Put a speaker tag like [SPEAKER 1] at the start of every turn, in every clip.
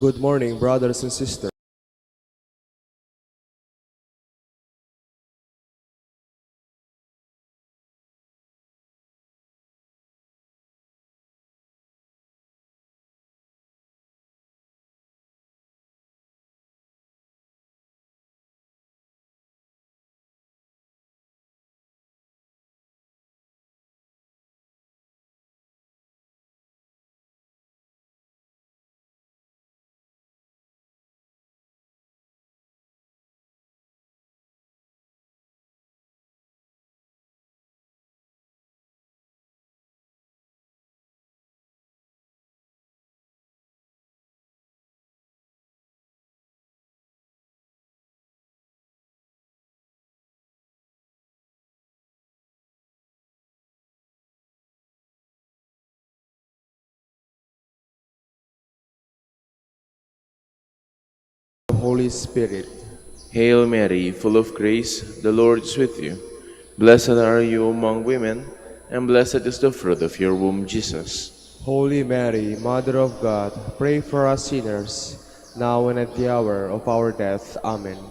[SPEAKER 1] Good morning, brothers and sisters. Holy Spirit.
[SPEAKER 2] Hail Mary, full of grace, the Lord is with you. Blessed are you among women, and blessed is the fruit of your womb, Jesus.
[SPEAKER 1] Holy Mary, Mother of God, pray for us sinners, now and at the hour of our death. Amen.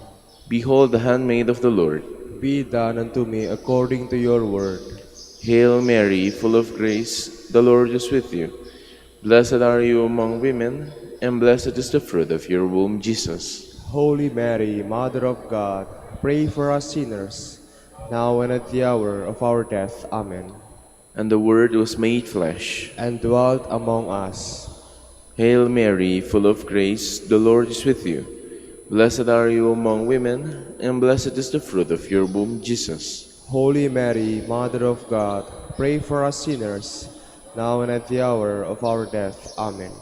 [SPEAKER 2] Behold the handmaid of the Lord.
[SPEAKER 1] Be done unto me according to your word.
[SPEAKER 2] Hail Mary, full of grace, the Lord is with you. Blessed are you among women, and blessed is the fruit of your womb, Jesus.
[SPEAKER 1] Holy Mary, Mother of God, pray for us sinners, now and at the hour of our death. Amen.
[SPEAKER 2] And the Word was made flesh.
[SPEAKER 1] And dwelt among us.
[SPEAKER 2] Hail Mary, full of grace, the Lord is with you. Blessed are you among women, and blessed is the fruit of your womb, Jesus.
[SPEAKER 1] Holy Mary, Mother of God, pray for us sinners, now and at the hour of our death. Amen.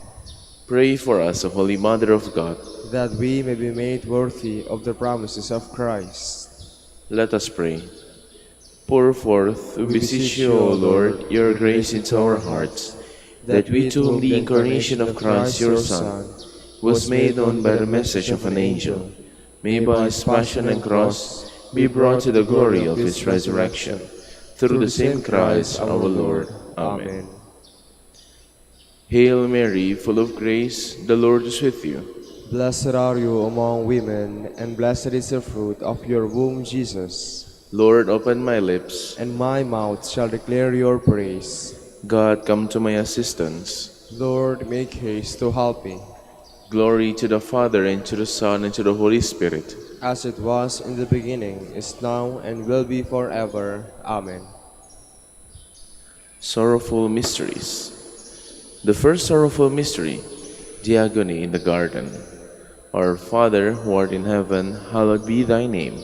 [SPEAKER 2] Pray for us, O Holy Mother of God.
[SPEAKER 1] That we may be made worthy of the promises of Christ.
[SPEAKER 2] Let us pray. Pour forth, we beseech you, O Lord, your grace into our hearts, that we to whom the incarnation of Christ your Son was made known by the message of an angel, may by his passion and cross be brought to the glory of his resurrection. Through the same Christ our Lord. Amen. Hail Mary, full of grace, the Lord is with you.
[SPEAKER 1] Blessed are you among women, and blessed is the fruit of your womb, Jesus.
[SPEAKER 2] Lord, open my lips,
[SPEAKER 1] and my mouth shall declare your praise.
[SPEAKER 2] God, come to my assistance.
[SPEAKER 1] Lord, make haste to help me.
[SPEAKER 2] Glory to the Father, and to the Son, and to the Holy Spirit.
[SPEAKER 1] As it was in the beginning, is now, and will be forever. Amen.
[SPEAKER 2] Sorrowful Mysteries. The first sorrowful mystery, the agony in the garden. Our Father, who art in heaven, hallowed be thy name.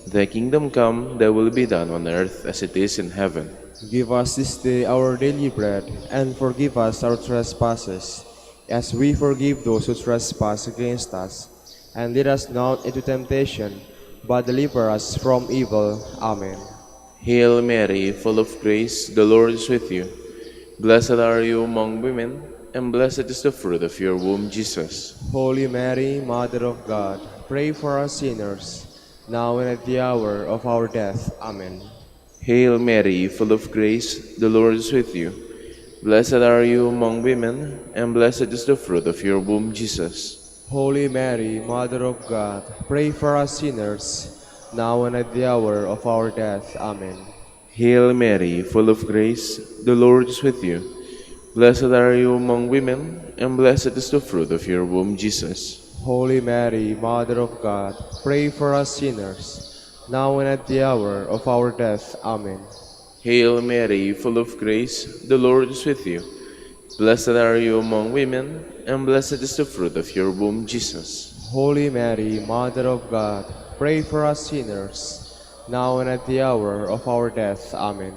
[SPEAKER 2] Thy kingdom come, thy will be done on earth as it is in heaven.
[SPEAKER 1] Give us this day our daily bread, and forgive us our trespasses, as we forgive those who trespass against us. And lead us not into temptation, but deliver us from evil. Amen.
[SPEAKER 2] Hail Mary, full of grace, the Lord is with you. Blessed are you among women, and blessed is the fruit of your womb, Jesus.
[SPEAKER 1] Holy Mary, Mother of God, pray for us sinners, now and at the hour of our death. Amen.
[SPEAKER 2] Hail Mary, full of grace, the Lord is with you. Blessed are you among women, and blessed is the fruit of your womb, Jesus.
[SPEAKER 1] Holy Mary, Mother of God, pray for us sinners, now and at the hour of our death. Amen.
[SPEAKER 2] Hail Mary, full of grace, the Lord is with you. Blessed are you among women, and blessed is the fruit of your womb, Jesus.
[SPEAKER 1] Holy Mary, Mother of God, pray for us sinners, now and at the hour of our death. Amen.
[SPEAKER 2] Hail Mary, full of grace, the Lord is with you. Blessed are you among women, and blessed is the fruit of your womb, Jesus.
[SPEAKER 1] Holy Mary, Mother of God, pray for us sinners, now and at the hour of our death. Amen.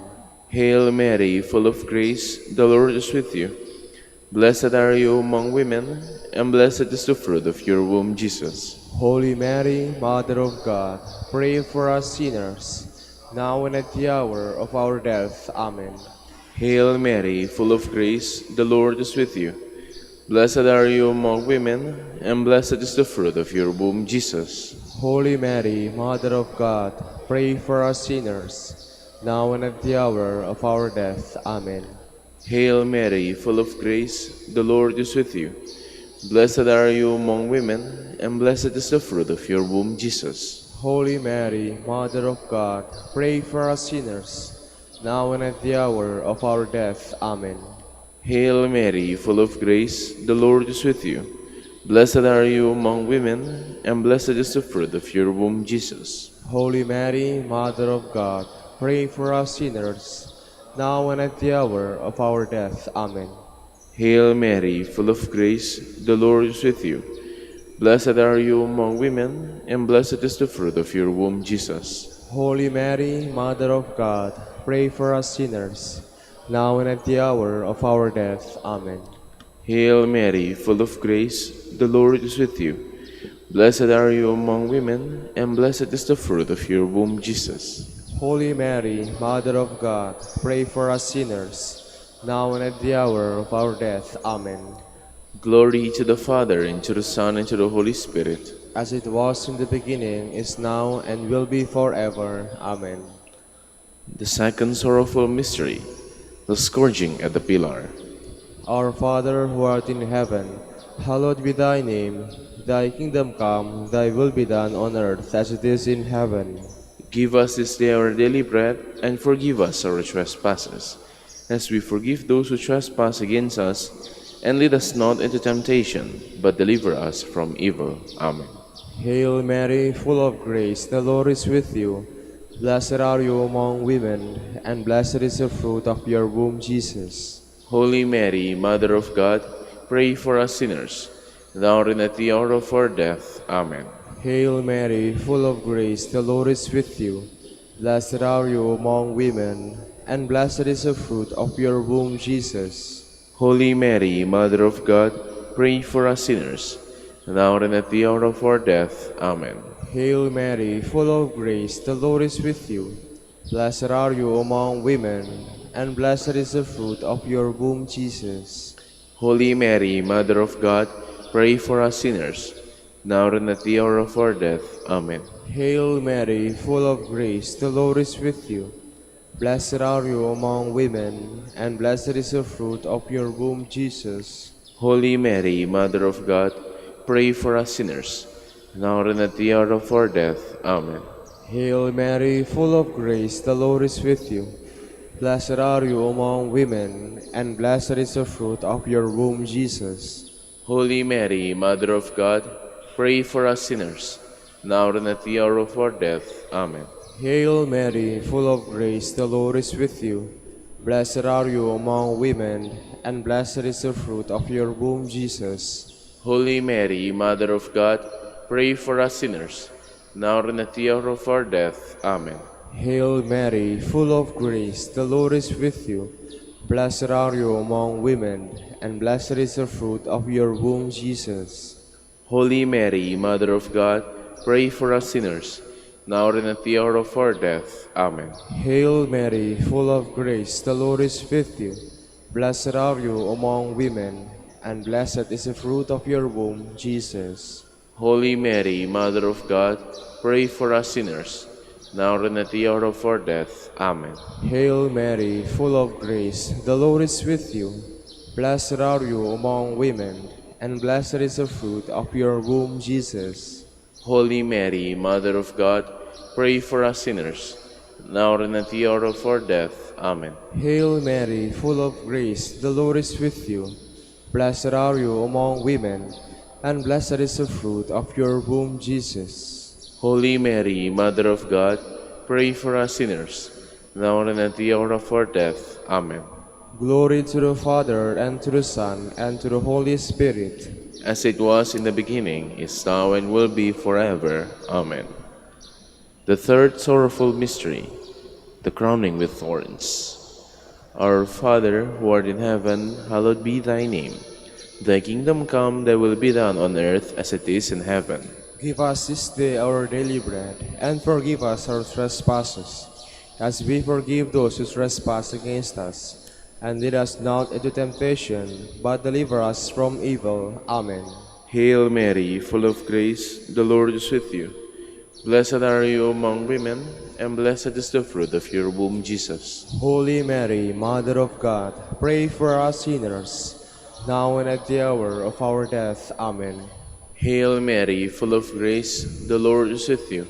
[SPEAKER 2] Hail Mary, full of grace, the Lord is with you. Blessed are you among women, and blessed is the fruit of your womb, Jesus.
[SPEAKER 1] Holy Mary, Mother of God, pray for us sinners, now and at the hour of our death. Amen.
[SPEAKER 2] Hail Mary, full of grace, the Lord is with you. Blessed are you among women, and blessed is the fruit of your womb, Jesus.
[SPEAKER 1] Holy Mary, Mother of God, pray for us sinners, now and at the hour of our death. Amen.
[SPEAKER 2] Hail Mary, full of grace, the Lord is with you. Blessed are you among women, and blessed is the fruit of your womb, Jesus.
[SPEAKER 1] Holy Mary, Mother of God, pray for us sinners, now and at the hour of our death. Amen.
[SPEAKER 2] Hail Mary, full of grace, the Lord is with you. Blessed are you among women, and blessed is the fruit of your womb, Jesus.
[SPEAKER 1] Holy Mary, Mother of God, pray for us sinners, now and at the hour of our death. Amen.
[SPEAKER 2] Hail Mary, full of grace, the Lord is with you. Blessed are you among women, and blessed is the fruit of your womb, Jesus.
[SPEAKER 1] Holy Mary, Mother of God, pray for us sinners, now and at the hour of our death. Amen.
[SPEAKER 2] Hail Mary, full of grace, the Lord is with you. Blessed are you among women, and blessed is the fruit of your womb, Jesus.
[SPEAKER 1] Holy Mary, Mother of God, pray for us sinners, now and at the hour of our death. Amen.
[SPEAKER 2] Glory to the Father, and to the Son, and to the Holy Spirit.
[SPEAKER 1] As it was in the beginning, is now, and will be forever. Amen.
[SPEAKER 2] The second sorrowful mystery, the scourging at the pillar.
[SPEAKER 1] Our Father who art in heaven, hallowed be thy name. Thy kingdom come, thy will be done on earth as it is in heaven.
[SPEAKER 2] Give us this day our daily bread, and forgive us our trespasses, as we forgive those who trespass against us. And lead us not into temptation, but deliver us from evil. Amen.
[SPEAKER 1] Hail Mary, full of grace, the Lord is with you. Blessed are you among women, and blessed is the fruit of your womb, Jesus.
[SPEAKER 2] Holy Mary, Mother of God, pray for us sinners, now and at the hour of our death. Amen.
[SPEAKER 1] Hail Mary, full of grace, the Lord is with you. Blessed are you among women, and blessed is the fruit of your womb, Jesus.
[SPEAKER 2] Holy Mary, Mother of God, pray for us sinners, now and at the hour of our death. Amen.
[SPEAKER 1] Hail Mary, full of grace, the Lord is with you. Blessed are you among women, and blessed is the fruit of your womb, Jesus.
[SPEAKER 2] Holy Mary, Mother of God, pray for us sinners, now and at the hour of our death. Amen.
[SPEAKER 1] Hail Mary, full of grace, the Lord is with you. Blessed are you among women, and blessed is the fruit of your womb, Jesus.
[SPEAKER 2] Holy Mary, Mother of God, pray for us sinners, now and at the hour of our death. Amen.
[SPEAKER 1] Hail Mary, full of grace, the Lord is with you. Blessed are you among women, and blessed is the fruit of your womb, Jesus.
[SPEAKER 2] Holy Mary, Mother of God, pray for us sinners, now and at the hour of our death. Amen.
[SPEAKER 1] Hail Mary, full of grace, the Lord is with you. Blessed are you among women, and blessed is the fruit of your womb, Jesus.
[SPEAKER 2] Holy Mary, Mother of God, pray for us sinners, now and at the hour of our death. Amen.
[SPEAKER 1] Hail Mary, full of grace, the Lord is with you. Blessed are you among women, and blessed is the fruit of your womb, Jesus.
[SPEAKER 2] Holy Mary, Mother of God, pray for us sinners, now and at the hour of our death. Amen.
[SPEAKER 1] Hail Mary, full of grace, the Lord is with you. Blessed are you among women, and blessed is the fruit of your womb, Jesus.
[SPEAKER 2] Holy Mary, Mother of God, pray for us sinners, now and at the hour of our death. Amen.
[SPEAKER 1] Hail Mary, full of grace, the Lord is with you. Blessed are you among women, and blessed is the fruit of your womb, Jesus.
[SPEAKER 2] Holy Mary, Mother of God, pray for us sinners, now and at the hour of our death. Amen.
[SPEAKER 1] Hail Mary, full of grace, the Lord is with you. Blessed are you among women, and blessed is the fruit of your womb, Jesus.
[SPEAKER 2] Holy Mary, Mother of God, pray for us sinners, now and at the hour of our death. Amen.
[SPEAKER 1] Glory to the Father, and to the Son, and to the Holy Spirit.
[SPEAKER 2] As it was in the beginning, is now, and will be forever. Amen. The third sorrowful mystery, the crowning with thorns. Our Father, who art in heaven, hallowed be thy name. Thy kingdom come, thy will be done on earth as it is in heaven.
[SPEAKER 1] Give us this day our daily bread, and forgive us our trespasses, as we forgive those who trespass against us. And lead us not into temptation, but deliver us from evil. Amen.
[SPEAKER 2] Hail Mary, full of grace, the Lord is with you. Blessed are you among women, and blessed is the fruit of your womb, Jesus.
[SPEAKER 1] Holy Mary, Mother of God, pray for us sinners, now and at the hour of our death. Amen.
[SPEAKER 2] Hail Mary, full of grace, the Lord is with you.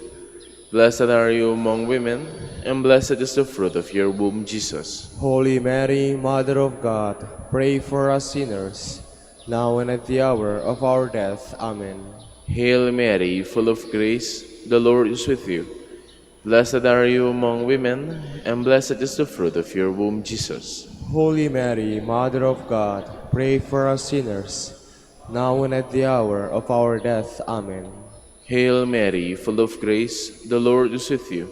[SPEAKER 2] Blessed are you among women, and blessed is the fruit of your womb, Jesus.
[SPEAKER 1] Holy Mary, Mother of God, pray for us sinners, now and at the hour of our death. Amen.
[SPEAKER 2] Hail Mary, full of grace, the Lord is with you. Blessed are you among women, and blessed is the fruit of your womb, Jesus.
[SPEAKER 1] Holy Mary, Mother of God, pray for us sinners, now and at the hour of our death. Amen.
[SPEAKER 2] Hail Mary, full of grace, the Lord is with you.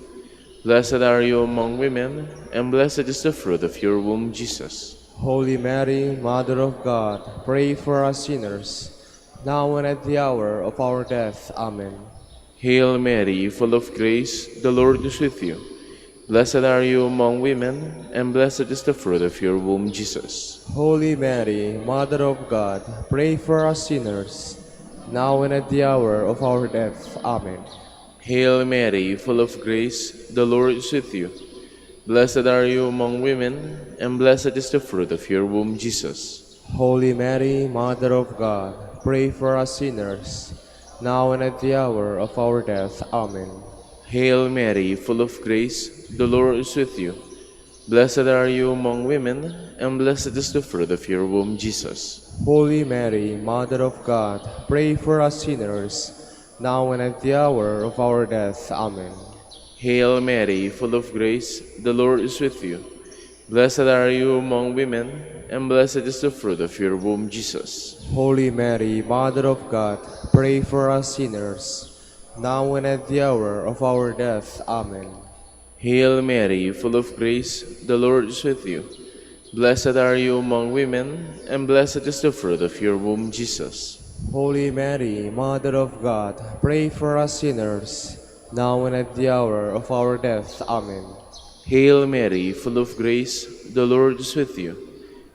[SPEAKER 2] Blessed are you among women, and blessed is the fruit of your womb, Jesus.
[SPEAKER 1] Holy Mary, Mother of God, pray for us sinners, now and at the hour of our death. Amen.
[SPEAKER 2] Hail Mary, full of grace, the Lord is with you. Blessed are you among women, and blessed is the fruit of your womb, Jesus.
[SPEAKER 1] Holy Mary, Mother of God, pray for us sinners, now and at the hour of our death. Amen.
[SPEAKER 2] Hail Mary, full of grace, the Lord is with you. Blessed are you among women, and blessed is the fruit of your womb, Jesus.
[SPEAKER 1] Holy Mary, Mother of God, pray for us sinners, now and at the hour of our death. Amen.
[SPEAKER 2] Hail Mary, full of grace, the Lord is with you. Blessed are you among women, and blessed is the fruit of your womb, Jesus.
[SPEAKER 1] Holy Mary, Mother of God, pray for us sinners, now and at the hour of our death. Amen.
[SPEAKER 2] Hail Mary, full of grace, the Lord is with you. Blessed are you among women, and blessed is the fruit of your womb, Jesus.
[SPEAKER 1] Holy Mary, Mother of God, pray for us sinners, now and at the hour of our death. Amen.
[SPEAKER 2] Hail Mary, full of grace, the Lord is with you. Blessed are you among women, and blessed is the fruit of your womb, Jesus.
[SPEAKER 1] Holy Mary, Mother of God, pray for us sinners, now and at the hour of our death. Amen.
[SPEAKER 2] Hail Mary, full of grace, the Lord is with you.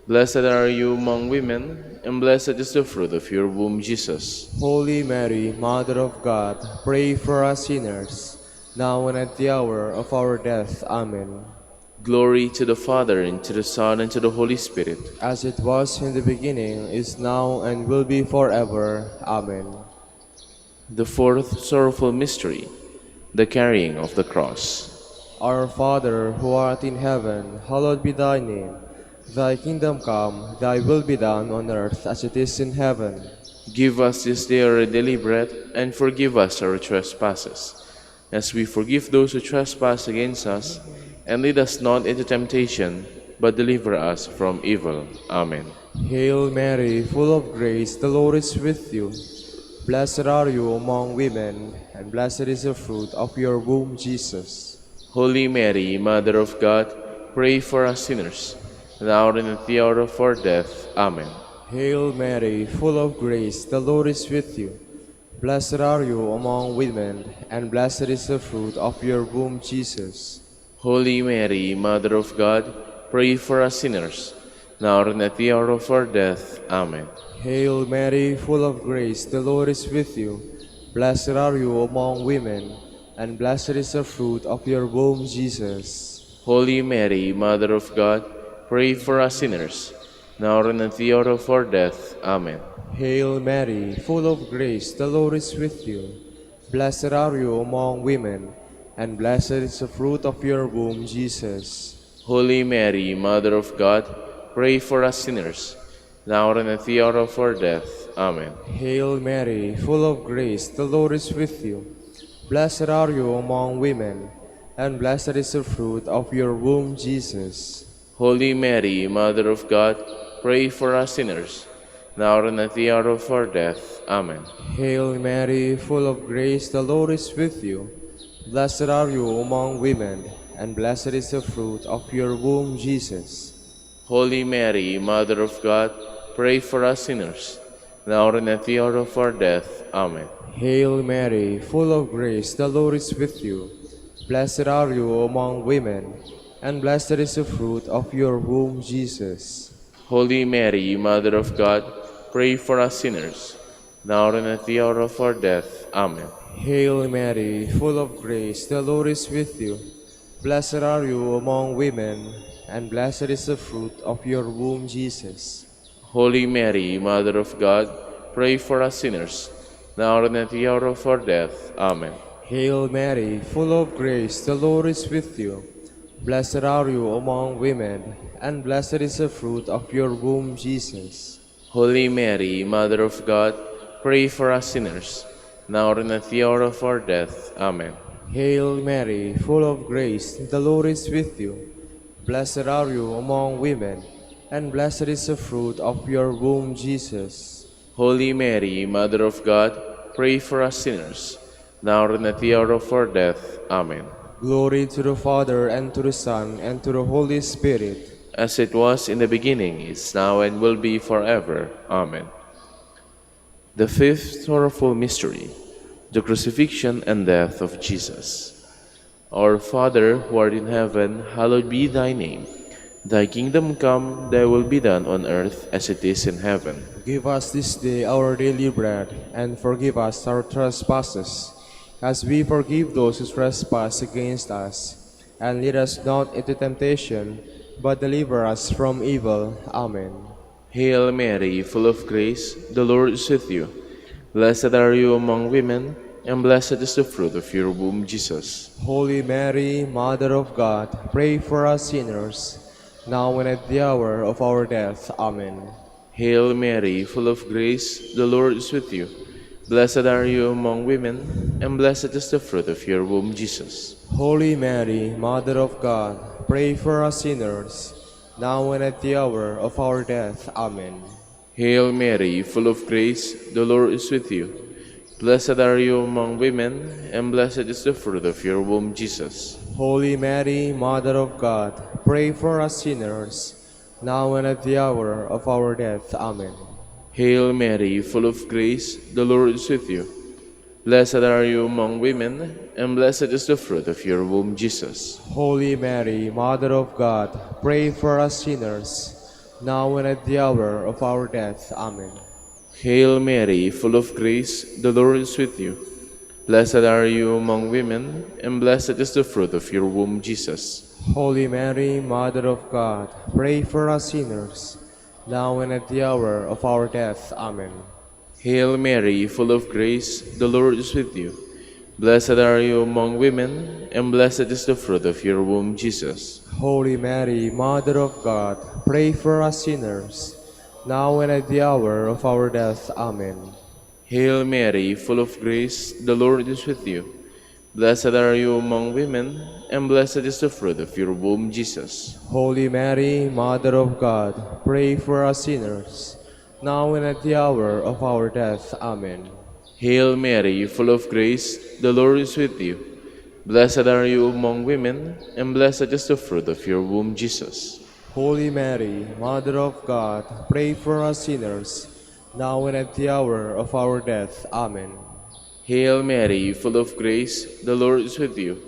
[SPEAKER 2] Blessed are you among women, and blessed is the fruit of your womb, Jesus.
[SPEAKER 1] Holy Mary, Mother of God, pray for us sinners, now and at the hour of our death. Amen.
[SPEAKER 2] Glory to the Father, and to the Son, and to the Holy Spirit.
[SPEAKER 1] As it was in the beginning, is now, and will be forever. Amen.
[SPEAKER 2] The fourth sorrowful mystery, the carrying of the cross.
[SPEAKER 1] Our Father, who art in heaven, hallowed be thy name. Thy kingdom come, thy will be done on earth as it is in heaven.
[SPEAKER 2] Give us this day our daily bread, and forgive us our trespasses, as we forgive those who trespass against us. And lead us not into temptation, but deliver us from evil. Amen.
[SPEAKER 1] Hail Mary, full of grace, the Lord is with you. Blessed are you among women, and blessed is the fruit of your womb, Jesus.
[SPEAKER 2] Holy Mary, Mother of God, pray for us sinners, now and at the hour of our death. Amen.
[SPEAKER 1] Hail Mary, full of grace, the Lord is with you. Blessed are you among women, and blessed is the fruit of your womb, Jesus.
[SPEAKER 2] Holy Mary, Mother of God, pray for us sinners, now and at the hour of our death. Amen.
[SPEAKER 1] Hail Mary, full of grace, the Lord is with you. Blessed are you among women, and blessed is the fruit of your womb, Jesus.
[SPEAKER 2] Holy Mary, Mother of God, pray for us sinners, now and at the hour of our death. Amen.
[SPEAKER 1] Hail Mary, full of grace, the Lord is with you. Blessed are you among women, and blessed is the fruit of your womb, Jesus.
[SPEAKER 2] Holy Mary, Mother of God, pray for us sinners, now and at the hour of our death. Amen.
[SPEAKER 1] Hail Mary, full of grace, the Lord is with you. Blessed are you among women, and blessed is the fruit of your womb, Jesus.
[SPEAKER 2] Holy Mary, Mother of God, pray for us sinners, now and at the hour of our death. Amen.
[SPEAKER 1] Hail Mary, full of grace, the Lord is with you. Blessed are you among women, and blessed is the fruit of your womb, Jesus.
[SPEAKER 2] Holy Mary, Mother of God, pray for us sinners, now and at the hour of our death. Amen.
[SPEAKER 1] Hail Mary, full of grace, the Lord is with you. Blessed are you among women, and blessed is the fruit of your womb, Jesus.
[SPEAKER 2] Holy Mary, Mother of God, pray for us sinners, now and at the hour of our death. Amen.
[SPEAKER 1] Hail Mary, full of grace, the Lord is with you. Blessed are you among women, and blessed is the fruit of your womb, Jesus.
[SPEAKER 2] Holy Mary, Mother of God, pray for us sinners, now and at the hour of our death. Amen.
[SPEAKER 1] Hail Mary, full of grace, the Lord is with you. Blessed are you among women, and blessed is the fruit of your womb, Jesus.
[SPEAKER 2] Holy Mary, Mother of God, pray for us sinners, now and at the hour of our death. Amen.
[SPEAKER 1] Hail Mary, full of grace, the Lord is with you. Blessed are you among women, and blessed is the fruit of your womb, Jesus.
[SPEAKER 2] Holy Mary, Mother of God, pray for us sinners, now and at the hour of our death. Amen.
[SPEAKER 1] Glory to the Father, and to the Son, and to the Holy Spirit.
[SPEAKER 2] As it was in the beginning, is now, and will be forever. Amen. The fifth sorrowful mystery, the crucifixion and death of Jesus. Our Father, who art in heaven, hallowed be thy name. Thy kingdom come, thy will be done on earth as it is in heaven.
[SPEAKER 1] Give us this day our daily bread, and forgive us our trespasses, as we forgive those who trespass against us. And lead us not into temptation, but deliver us from evil. Amen.
[SPEAKER 2] Hail Mary, full of grace, the Lord is with you. Blessed are you among women, and blessed is the fruit of your womb, Jesus.
[SPEAKER 1] Holy Mary, Mother of God, pray for us sinners, now and at the hour of our death. Amen.
[SPEAKER 2] Hail Mary, full of grace, the Lord is with you. Blessed are you among women, and blessed is the fruit of your womb, Jesus.
[SPEAKER 1] Holy Mary, Mother of God, pray for us sinners, now and at the hour of our death. Amen.
[SPEAKER 2] Hail Mary, full of grace, the Lord is with you. Blessed are you among women, and blessed is the fruit of your womb, Jesus.
[SPEAKER 1] Holy Mary, Mother of God, pray for us sinners, now and at the hour of our death. Amen.
[SPEAKER 2] Hail Mary, full of grace, the Lord is with you. Blessed are you among women, and blessed is the fruit of your womb, Jesus.
[SPEAKER 1] Holy Mary, Mother of God, pray for us sinners, now and at the hour of our death. Amen.
[SPEAKER 2] Hail Mary, full of grace, the Lord is with you. Blessed are you among women, and blessed is the fruit of your womb, Jesus.
[SPEAKER 1] Holy Mary, Mother of God, pray for us sinners, now and at the hour of our death. Amen.
[SPEAKER 2] Hail Mary, full of grace, the Lord is with you. Blessed are you among women, and blessed is the fruit of your womb, Jesus.
[SPEAKER 1] Holy Mary, Mother of God, pray for us sinners, now and at the hour of our death. Amen.
[SPEAKER 2] Hail Mary, full of grace, the Lord is with you. Blessed are you among women, and blessed is the fruit of your womb, Jesus.
[SPEAKER 1] Holy Mary, Mother of God, pray for us sinners, now and at the hour of our death. Amen.
[SPEAKER 2] Hail Mary, full of grace, the Lord is with you. Blessed are you among women, and blessed is the fruit of your womb, Jesus.
[SPEAKER 1] Holy Mary, Mother of God, pray for us sinners, now and at the hour of our death. Amen.
[SPEAKER 2] Hail Mary, full of grace, the Lord is with you.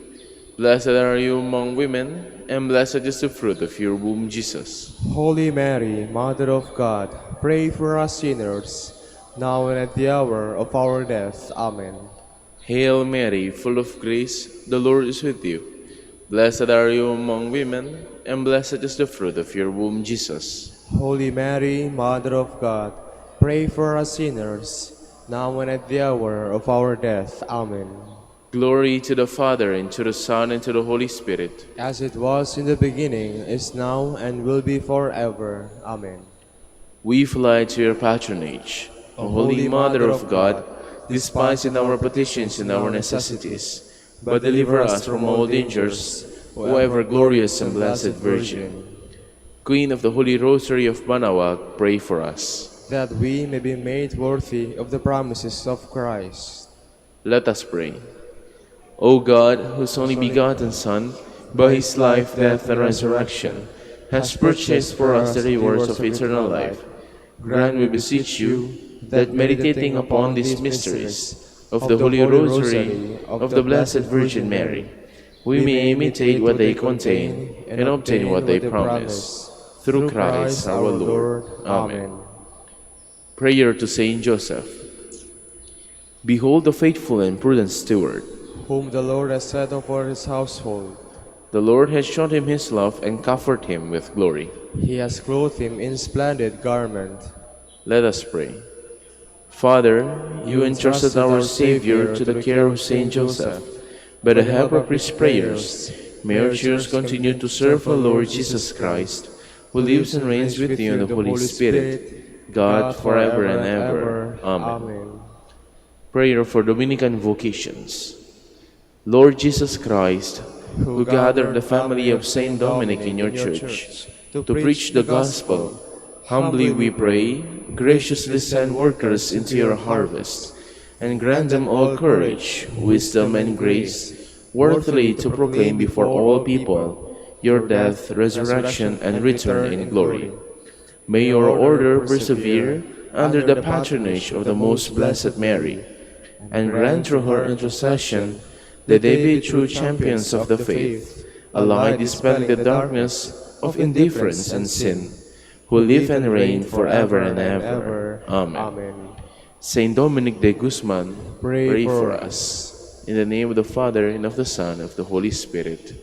[SPEAKER 2] Blessed are you among women, and blessed is the fruit of your womb, Jesus.
[SPEAKER 1] Holy Mary, Mother of God, pray for us sinners, now and at the hour of our death. Amen.
[SPEAKER 2] Hail Mary, full of grace, the Lord is with you. Blessed are you among women, and blessed is the fruit of your womb, Jesus.
[SPEAKER 1] Holy Mary, Mother of God, pray for us sinners, now and at the hour of our death. Amen.
[SPEAKER 2] Glory to the Father, and to the Son, and to the Holy Spirit.
[SPEAKER 1] As it was in the beginning, is now, and will be forever. Amen.
[SPEAKER 2] We fly to your patronage, O Holy Mother of God. Despise in our petitions and our necessities, but deliver us from all dangers, O ever glorious and blessed Virgin. Queen of the Holy Rosary of Manaoag, pray for us.
[SPEAKER 1] That we may be made worthy of the promises of Christ.
[SPEAKER 2] Let us pray. O God, whose only begotten Son, by his life, death, and resurrection, has purchased for us the rewards of eternal life, grant, we beseech you, that meditating upon these mysteries of the Holy Rosary of the Blessed Virgin Mary, we may imitate what they contain and obtain what they promise. Through Christ our Lord. Amen. Prayer to Saint Joseph. Behold the faithful and prudent steward,
[SPEAKER 1] whom the Lord has set over his household.
[SPEAKER 2] The Lord has shown him his love and covered him with glory.
[SPEAKER 1] He has clothed him in splendid garment.
[SPEAKER 2] Let us pray. Father, you entrusted our Savior to the care of Saint Joseph. By the help of his prayers, may our cheers continue to serve our Lord Jesus Christ, who lives and reigns with you in the Holy Spirit, God, forever and ever. Amen. Prayer for Dominican vocations. Lord Jesus Christ, who gathered the family of Saint Dominic in your church to preach the gospel, humbly we pray, graciously send workers into your harvest, and grant them all courage, wisdom, and grace, worthily to proclaim before all people your death, resurrection, and return in glory. May your order persevere under the patronage of the most blessed Mary, and grant through her intercession that they be true champions of the faith, a light dispelling the darkness of indifference and sin, who live and reign forever and ever. Amen. Saint Dominic de Guzman, pray for us. In the name of the Father, and of the Son, and of the Holy Spirit.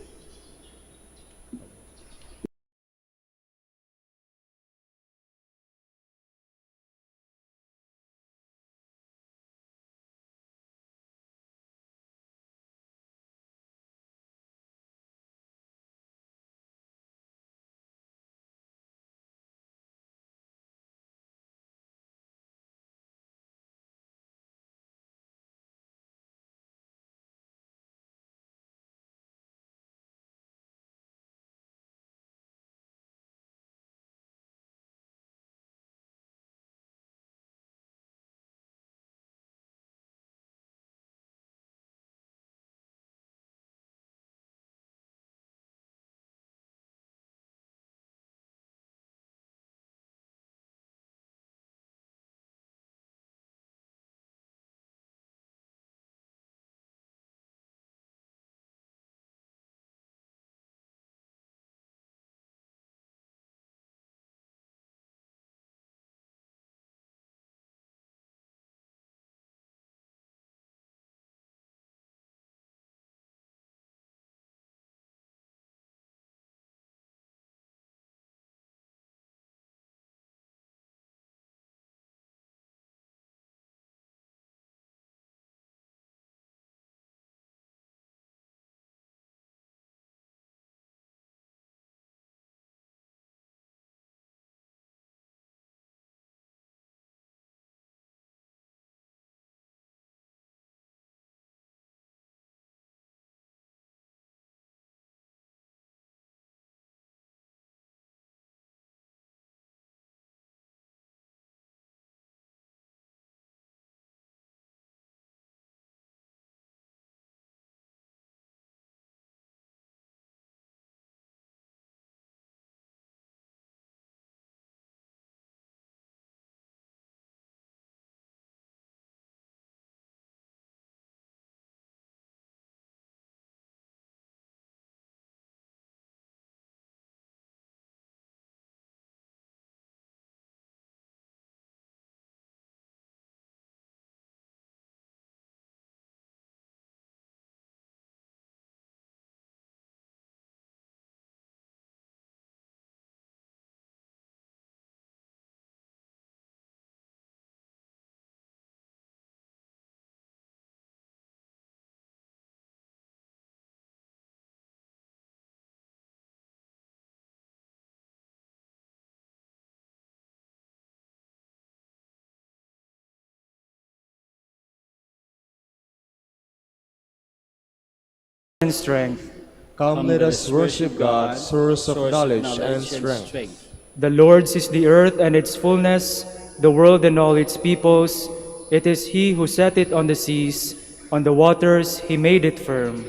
[SPEAKER 3] And strength.
[SPEAKER 1] Come, let us worship God, source of knowledge and strength.
[SPEAKER 3] The Lord's is the earth and its fullness, the world and all its peoples. It is He who set it on the seas, on the waters He made it firm.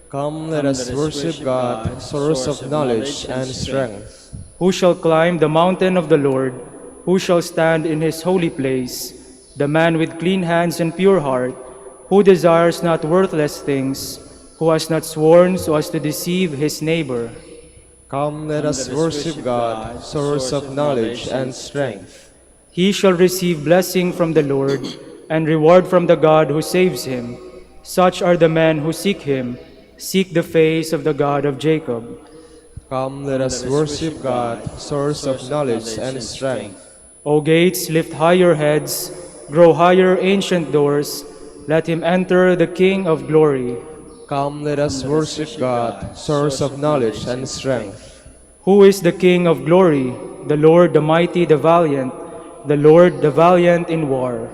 [SPEAKER 1] Come, let us worship God, source of knowledge and strength.
[SPEAKER 3] Who shall climb the mountain of the Lord? Who shall stand in His holy place? The man with clean hands and pure heart, who desires not worthless things, who has not sworn so as to deceive his neighbor.
[SPEAKER 1] Come, let us worship God, source of knowledge and strength.
[SPEAKER 3] He shall receive blessing from the Lord, and reward from the God who saves him. Such are the men who seek Him, Seek the face of the God of Jacob.
[SPEAKER 1] Come, let us worship God, source of knowledge and strength.
[SPEAKER 3] O gates, lift high your heads, grow higher, ancient doors. Let him enter, the King of glory.
[SPEAKER 1] Come, let us worship God, source of knowledge and strength.
[SPEAKER 3] Who is the King of glory? The Lord, the mighty, the valiant, the Lord, the valiant in war.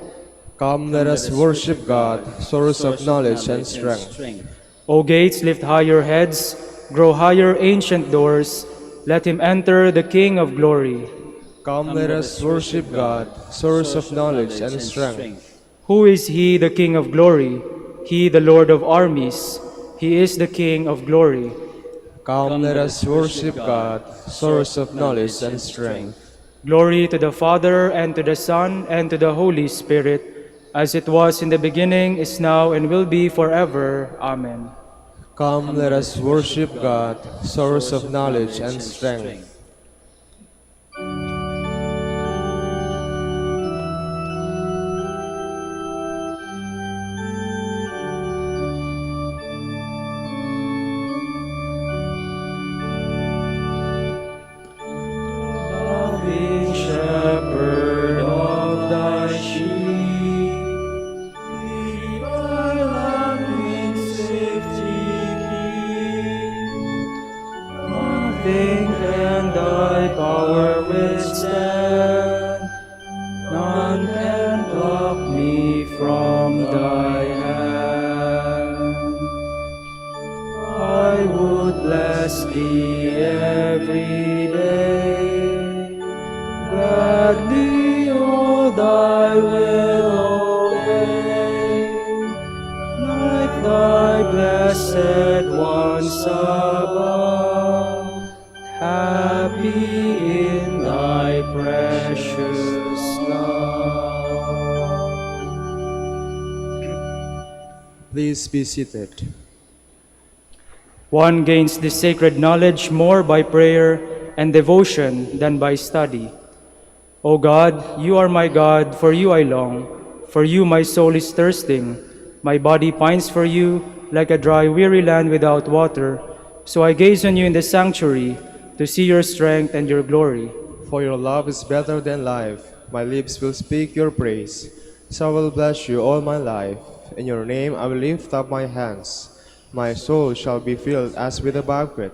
[SPEAKER 1] Come, let us worship God, source of knowledge and strength.
[SPEAKER 3] O gates, lift high your heads, grow higher, ancient doors. Let him enter, the King of glory.
[SPEAKER 1] Come, let us worship God, source of knowledge and strength.
[SPEAKER 3] Who is he, the King of glory? He, the Lord of armies. He is the King of glory.
[SPEAKER 1] Come, let us worship God, source of knowledge and strength.
[SPEAKER 3] Glory to the Father, and to the Son, and to the Holy Spirit, as it was in the beginning, is now, and will be forever. Amen.
[SPEAKER 1] Come, let us worship God, source of knowledge and strength.
[SPEAKER 3] Loving shepherd of thy sheep, keep thy lamb in safety keep. Nothing can thy power withstand, none can pluck me from thy hand. I would bless thee every day, gladly all thy will obey, like thy blessed ones above, happy in thy precious love.
[SPEAKER 1] Please be seated.
[SPEAKER 3] One gains this sacred knowledge more by prayer and devotion than by study. O God, you are my God, for you I long. For you my soul is thirsting. My body pines for you, like a dry, weary land without water. So I gaze on you in the sanctuary, to see your strength and your glory.
[SPEAKER 1] For your love is better than life. My lips will speak your praise. So I will bless you all my life. In your name I will lift up my hands. My soul shall be filled as with a banquet.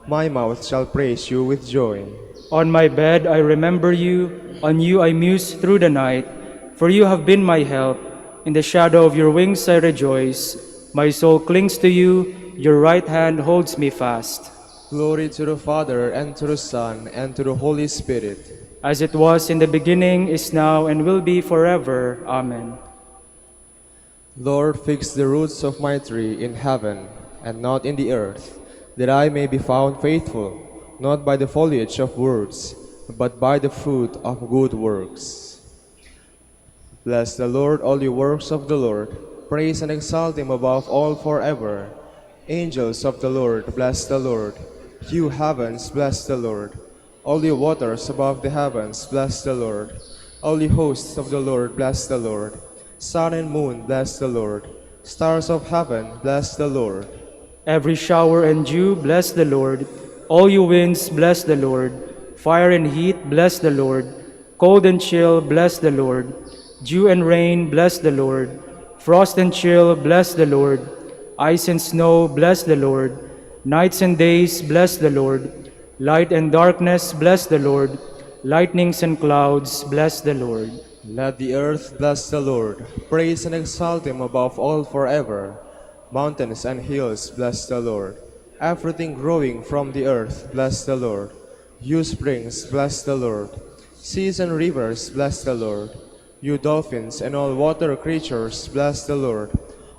[SPEAKER 1] My mouth shall praise you with joy.
[SPEAKER 3] On my bed I remember you, on you I muse through the night. For you have been my help. In the shadow of your wings I rejoice. My soul clings to you, your right hand holds me fast.
[SPEAKER 1] Glory to the Father, and to the Son, and to the Holy Spirit.
[SPEAKER 3] As it was in the beginning, is now, and will be forever. Amen.
[SPEAKER 1] Lord, fix the roots of my tree in heaven, and not in the earth, that I may be found faithful, not by the foliage of words, but by the fruit of good works. Bless the Lord, all you works of the Lord. Praise and exalt him above all forever. Angels of the Lord, bless the Lord. You heavens, bless the Lord. All you waters above the heavens, bless the Lord. All you hosts of the Lord, bless the Lord. Sun and moon, bless the Lord. Stars of heaven, bless the Lord.
[SPEAKER 3] Every shower and dew, bless the Lord. All you winds, bless the Lord. Fire and heat, bless the Lord. Cold and chill, bless the Lord. Dew and rain, bless the Lord. Frost and chill, bless the Lord. Ice and snow, bless the Lord. Nights and days, bless the Lord. Light and darkness, bless the Lord. Lightnings and clouds, bless the Lord.
[SPEAKER 1] Let the earth bless the Lord. Praise and exalt him above all forever. Mountains and hills, bless the Lord. Everything growing from the earth, bless the Lord. You springs, bless the Lord. Seas and rivers, bless the Lord. You dolphins and all water creatures, bless the Lord.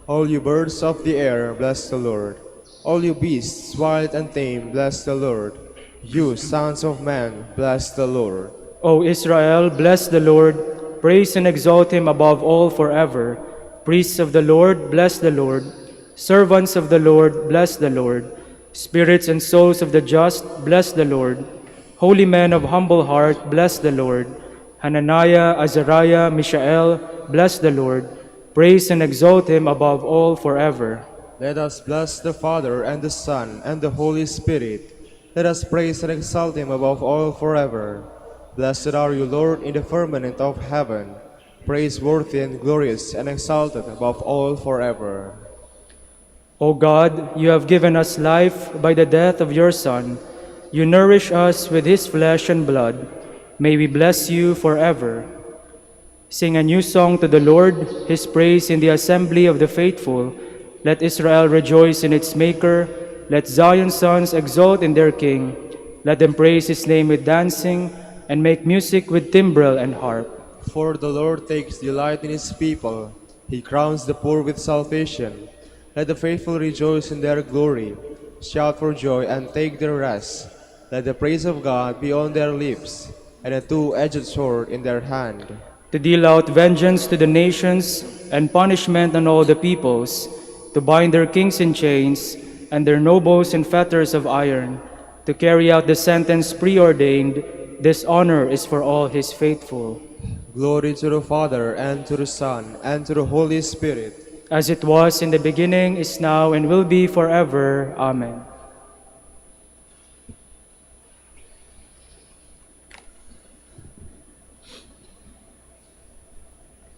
[SPEAKER 1] All you birds of the air, bless the Lord. All you beasts, wild and tame, bless the Lord. You sons of man, bless the Lord.
[SPEAKER 3] O Israel, bless the Lord. Praise and exalt him above all forever. Priests of the Lord, bless the Lord. Servants of the Lord, bless the Lord. Spirits and souls of the just, bless the Lord. Holy men of humble heart, bless the Lord. Hananiah, Azariah, Mishael, bless the Lord. Praise and exalt him above all forever.
[SPEAKER 1] Let us bless the Father, and the Son, and the Holy Spirit. Let us praise and exalt him above all forever. Blessed are you, Lord, in the firmament of heaven, praiseworthy and glorious and exalted above all forever.
[SPEAKER 3] O God, you have given us life by the death of your Son. You nourish us with his flesh and blood. May we bless you forever. Sing a new song to the Lord, his praise in the assembly of the faithful. Let Israel rejoice in its Maker. Let Zion's sons exult in their King. Let them praise his name with dancing and make music with timbrel and harp.
[SPEAKER 1] For the Lord takes delight in his people. He crowns the poor with salvation. Let the faithful rejoice in their glory. Shout for joy and take their rest. Let the praise of God be on their lips, and a two-edged sword in their hand,
[SPEAKER 3] to deal out vengeance to the nations and punishment on all the peoples, to bind their kings in chains and their nobles in fetters of iron, to carry out the sentence preordained. This honor is for all his faithful.
[SPEAKER 1] Glory to the Father, and to the Son, and to the Holy Spirit.
[SPEAKER 3] As it was in the beginning, is now, and will be forever. Amen.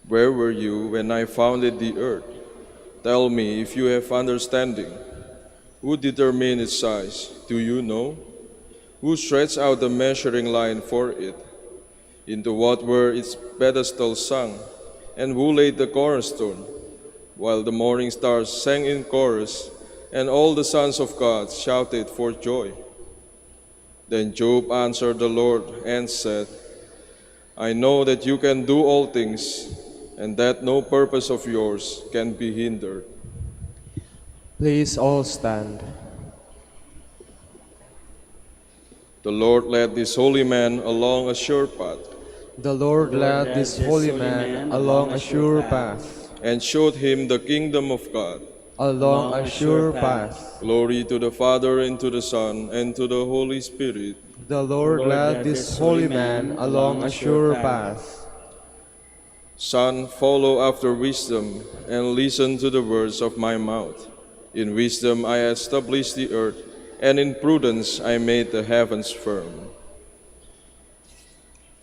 [SPEAKER 4] Where were you when I founded the earth? Tell me if you have understanding. Who determined its size? Do you know? Who stretched out the measuring line for it? Into what were its pedestals sunk? And who laid the cornerstone? While the morning stars sang in chorus, and all the sons of God shouted for joy. Then Job answered the Lord and said, I know that you can do all things, and that no purpose of yours can be hindered.
[SPEAKER 1] Please all stand.
[SPEAKER 4] The Lord led this holy man along a sure path,
[SPEAKER 1] The Lord led this holy man along a sure path,
[SPEAKER 4] and showed him the kingdom of God.
[SPEAKER 1] along a sure path.
[SPEAKER 4] Glory to the Father, and to the Son, and to the Holy Spirit.
[SPEAKER 1] The Lord led this holy man along a sure path.
[SPEAKER 4] Son, follow after wisdom, and listen to the words of my mouth. In wisdom I established the earth, and in prudence I made the heavens firm.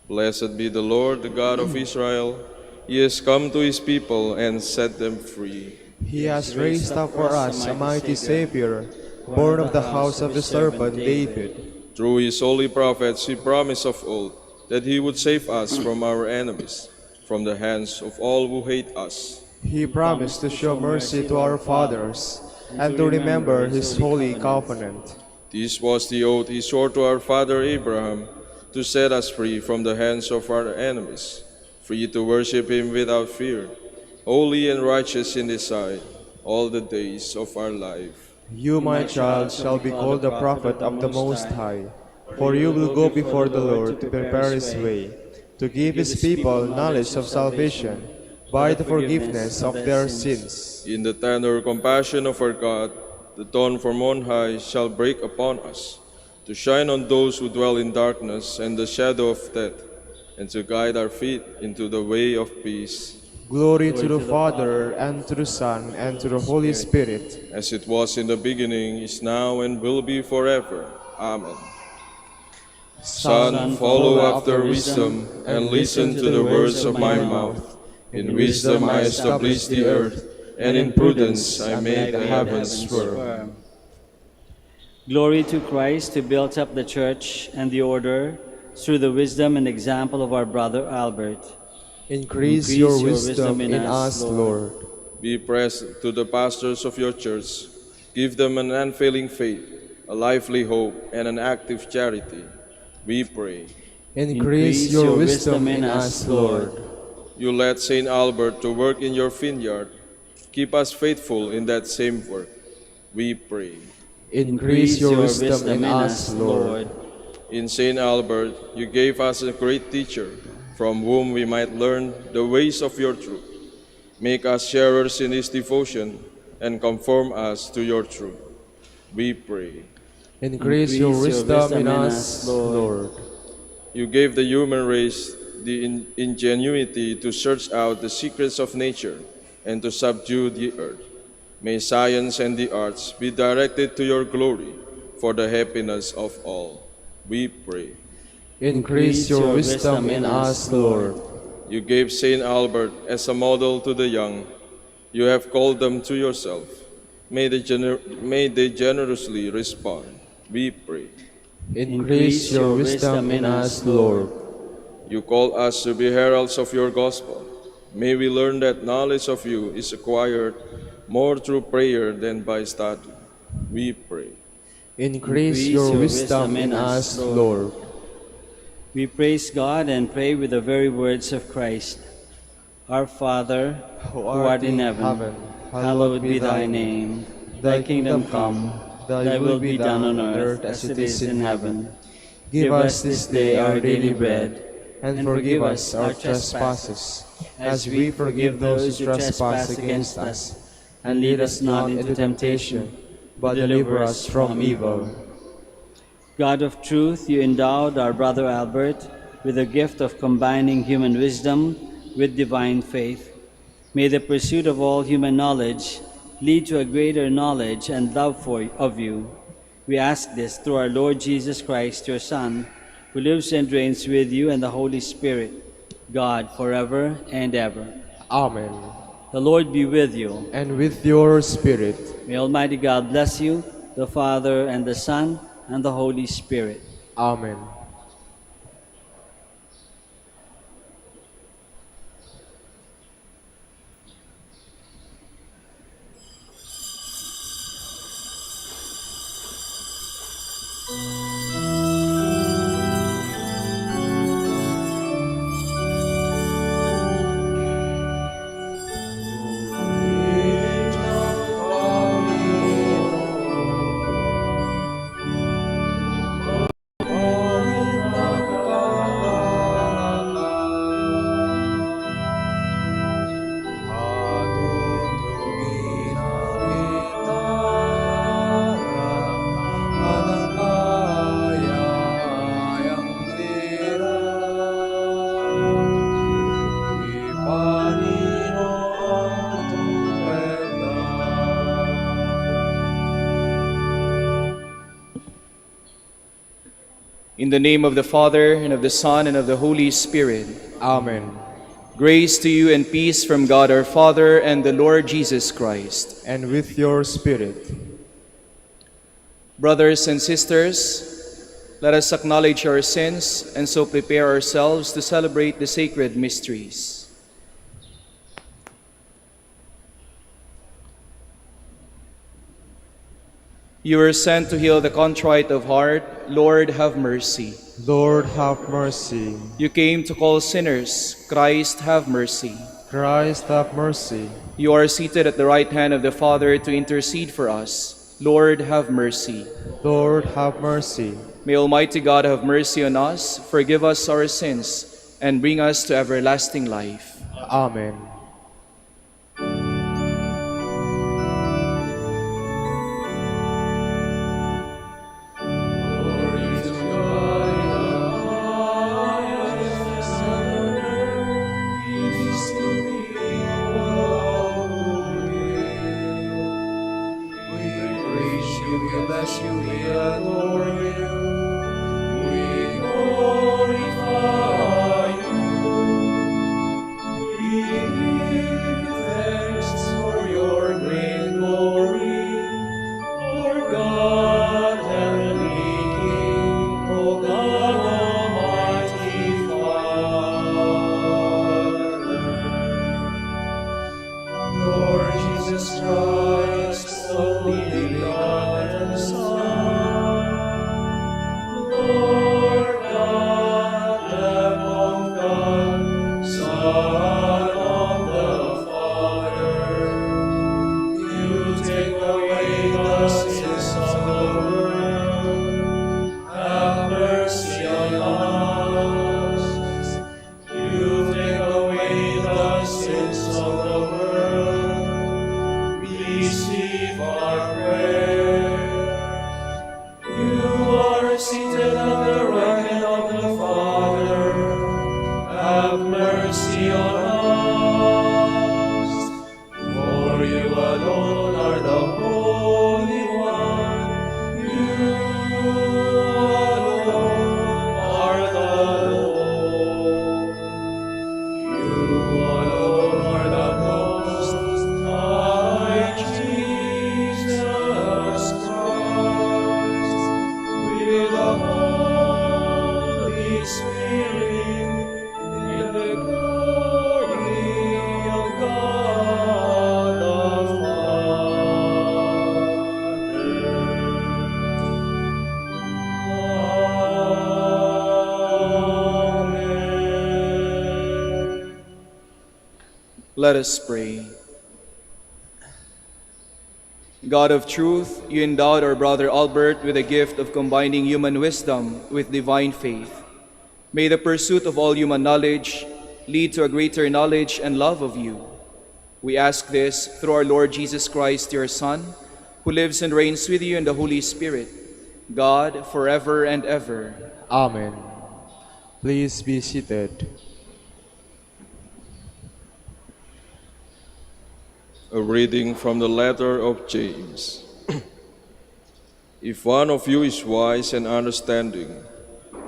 [SPEAKER 4] Blessed be the Lord, the God of Israel. He has come to his people and set them free.
[SPEAKER 1] He has raised up for us a mighty Savior, born of the house of the servant David.
[SPEAKER 4] Through his holy prophets he promised of old that he would save us from our enemies, from the hands of all who hate us.
[SPEAKER 1] He promised to show mercy to our fathers, and to remember his holy covenant.
[SPEAKER 4] This was the oath he swore to our father Abraham, to set us free from the hands of our enemies, free to worship him without fear, holy and righteous in his sight, all the days of our life.
[SPEAKER 1] You, my child, shall be called the prophet of the Most High, for you will go before the Lord to prepare his way, to give his people knowledge of salvation by the forgiveness of their sins.
[SPEAKER 4] In the tender compassion of our God, the dawn from on high shall break upon us, to shine on those who dwell in darkness and the shadow of death, and to guide our feet into the way of peace.
[SPEAKER 1] Glory to the Father, and to the Son, and to the Holy Spirit.
[SPEAKER 4] As it was in the beginning, is now, and will be forever. Amen. Son, follow after wisdom, and listen to the words of my mouth. In wisdom I established the earth, and in prudence I made the heavens firm.
[SPEAKER 5] Glory to Christ, who built up the Church and the Order through the wisdom and example of our brother Albert.
[SPEAKER 1] Increase your wisdom in us, Lord.
[SPEAKER 4] Be present to the pastors of your church. Give them an unfailing faith, a lively hope, and an active charity. We pray.
[SPEAKER 1] Increase your wisdom in us, Lord.
[SPEAKER 4] You led Saint Albert to work in your vineyard. Keep us faithful in that same work. We pray.
[SPEAKER 1] Increase your wisdom in us, Lord.
[SPEAKER 4] In Saint Albert, you gave us a great teacher, from whom we might learn the ways of your truth. Make us sharers in his devotion, and conform us to your truth. We pray.
[SPEAKER 1] Increase your wisdom in us, Lord.
[SPEAKER 4] You gave the human race the ingenuity to search out the secrets of nature and to subdue the earth. May science and the arts be directed to your glory for the happiness of all. We pray.
[SPEAKER 1] Increase your wisdom in us, Lord.
[SPEAKER 4] You gave Saint Albert as a model to the young. You have called them to yourself. May they generously respond. We pray.
[SPEAKER 1] Increase your wisdom in us, Lord.
[SPEAKER 4] You call us to be heralds of your gospel. May we learn that knowledge of you is acquired more through prayer than by study. We pray.
[SPEAKER 1] Increase your wisdom in us, Lord.
[SPEAKER 5] We praise God and pray with the very words of Christ. Our Father, who art in heaven, hallowed be thy name. Thy kingdom come, thy will be done on earth as it is in heaven.
[SPEAKER 1] Give us this day our daily bread, and forgive us our trespasses, as we forgive those who trespass against us. And lead us not into temptation, but deliver us from evil.
[SPEAKER 5] God of truth, you endowed our brother Albert with the gift of combining human wisdom with divine faith. May the pursuit of all human knowledge lead to a greater knowledge and love of you. We ask this through our Lord Jesus Christ, your Son, who lives and reigns with you and the Holy Spirit, God, forever and ever.
[SPEAKER 1] Amen.
[SPEAKER 5] The Lord be with you.
[SPEAKER 1] And with your spirit.
[SPEAKER 5] May Almighty God bless you, the Father, and the Son, and the Holy Spirit.
[SPEAKER 1] Amen.
[SPEAKER 3] In the name of the Father, and of the Son, and of the Holy Spirit.
[SPEAKER 1] Amen.
[SPEAKER 3] Grace to you and peace from God our Father and the Lord Jesus Christ.
[SPEAKER 1] And with your spirit.
[SPEAKER 3] Brothers and sisters, let us acknowledge our sins and so prepare ourselves to celebrate the sacred mysteries. You were sent to heal the contrite of heart. Lord, have mercy.
[SPEAKER 1] Lord, have mercy.
[SPEAKER 3] You came to call sinners. Christ, have mercy.
[SPEAKER 1] Christ, have mercy.
[SPEAKER 3] You are seated at the right hand of the Father to intercede for us. Lord, have mercy.
[SPEAKER 1] Lord, have mercy.
[SPEAKER 3] May Almighty God have mercy on us, forgive us our sins, and bring us to everlasting life.
[SPEAKER 1] Amen.
[SPEAKER 6] Take away the sins of the Let us pray. God of truth, you endowed our brother Albert with the gift of combining human wisdom with divine faith. May the pursuit of all human knowledge lead to a greater knowledge and love of you. We ask this through our Lord Jesus Christ, your Son, who lives and reigns with you in the Holy Spirit, God, forever and ever.
[SPEAKER 1] Amen. Please be seated.
[SPEAKER 4] A reading from the letter of James. If one of you is wise and understanding,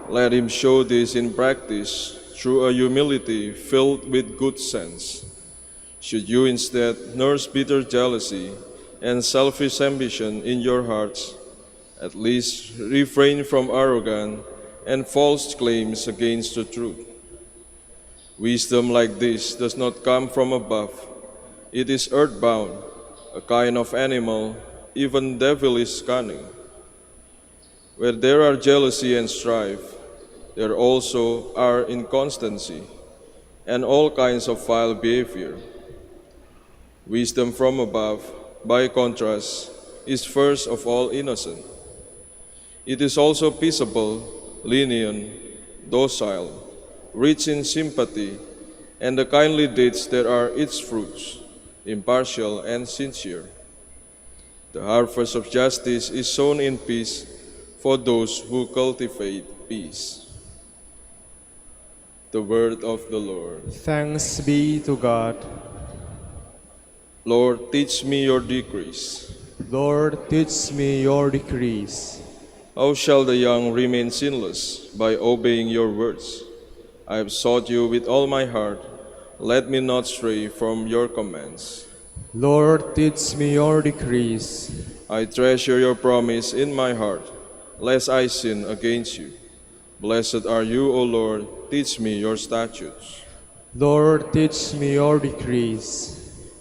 [SPEAKER 4] let him show this in practice through a humility filled with good sense. Should you instead nurse bitter jealousy and selfish ambition in your hearts, at least refrain from arrogant and false claims against the truth. Wisdom like this does not come from above. It is earthbound, a kind of animal, even devilish cunning. Where there are jealousy and strife, there also are inconstancy and all kinds of vile behavior. Wisdom from above, by contrast, is first of all innocent. It is also peaceable, lenient, docile, rich in sympathy, and the kindly deeds that are its fruits, impartial and sincere. The harvest of justice is sown in peace for those who cultivate peace. The word of the Lord.
[SPEAKER 1] Thanks be to God.
[SPEAKER 4] Lord, teach me your decrees.
[SPEAKER 1] Lord, teach me your decrees.
[SPEAKER 4] How shall the young remain sinless? By obeying your words. I have sought you with all my heart. Let me not stray from your commands.
[SPEAKER 1] Lord, teach me your decrees.
[SPEAKER 4] I treasure your promise in my heart, lest I sin against you. Blessed are you, O Lord. Teach me your statutes.
[SPEAKER 1] Lord, teach me your decrees.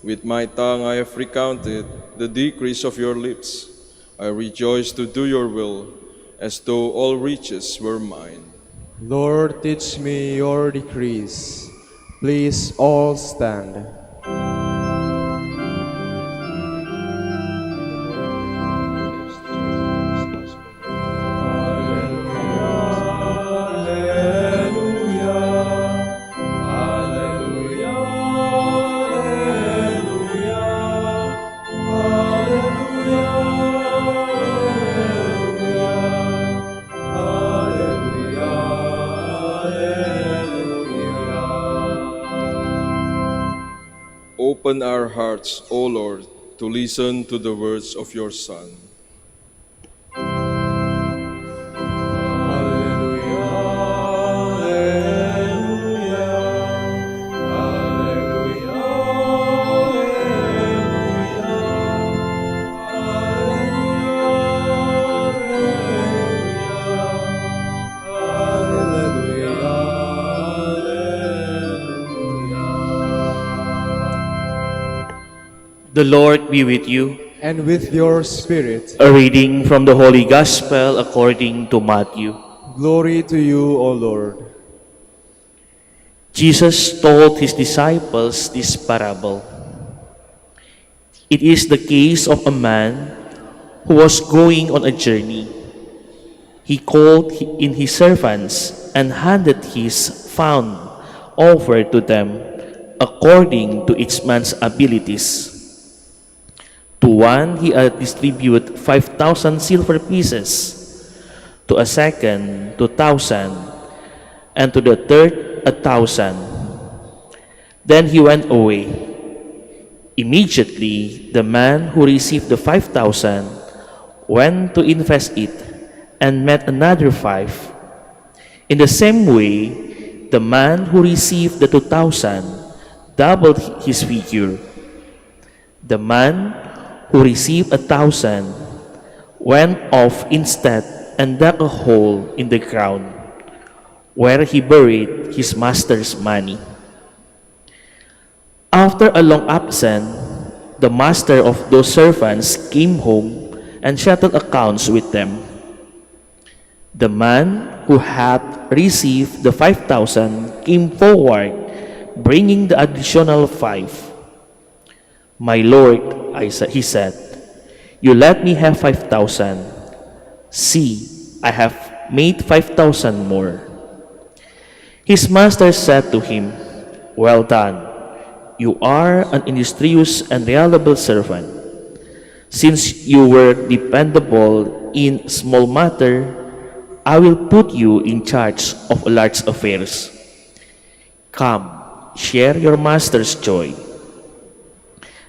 [SPEAKER 4] With my tongue I have recounted the decrees of your lips. I rejoice to do your will, as though all riches were mine.
[SPEAKER 1] Lord, teach me your decrees. Please all stand.
[SPEAKER 4] Open our hearts, O Lord, to listen to the words of your Son.
[SPEAKER 2] The Lord be with you.
[SPEAKER 1] And with your spirit.
[SPEAKER 2] A reading from the Holy Gospel according to Matthew.
[SPEAKER 1] Glory to you, O Lord.
[SPEAKER 2] Jesus told his disciples this parable. It is the case of a man who was going on a journey. He called in his servants and handed his found over to them according to each man's abilities. To one he distributed 5,000 silver pieces, to a second 2,000, and to the third 1,000. Then he went away. Immediately the man who received the 5,000 went to invest it and met another 5. In the same way, the man who received the 2,000 doubled his figure. The man who received 1,000 went off instead and dug a hole in the ground, where he buried his master's money. After a long absence, the master of those servants came home and settled accounts with them. The man who had received the 5,000 came forward, bringing the additional 5. My Lord, he said, you let me have 5,000. See, I have made 5,000 more. His master said to him, well done. You are an industrious and reliable servant. Since you were dependable in small matter, I will put you in charge of large affairs. Come, share your master's joy.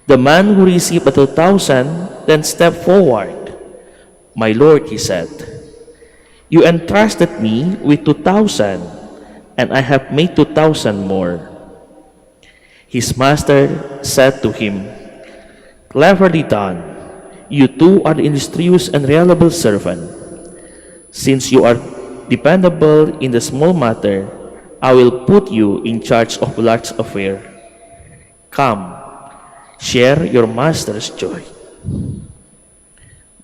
[SPEAKER 2] The man who received the 2,000 then stepped forward. My Lord, he said, you entrusted me with 2,000, and I have made 2,000 more. His master said to him, cleverly done. You too are the industrious and reliable servant. Since you are dependable in the small matter, I will put you in charge of large affair. Come, share your master's joy.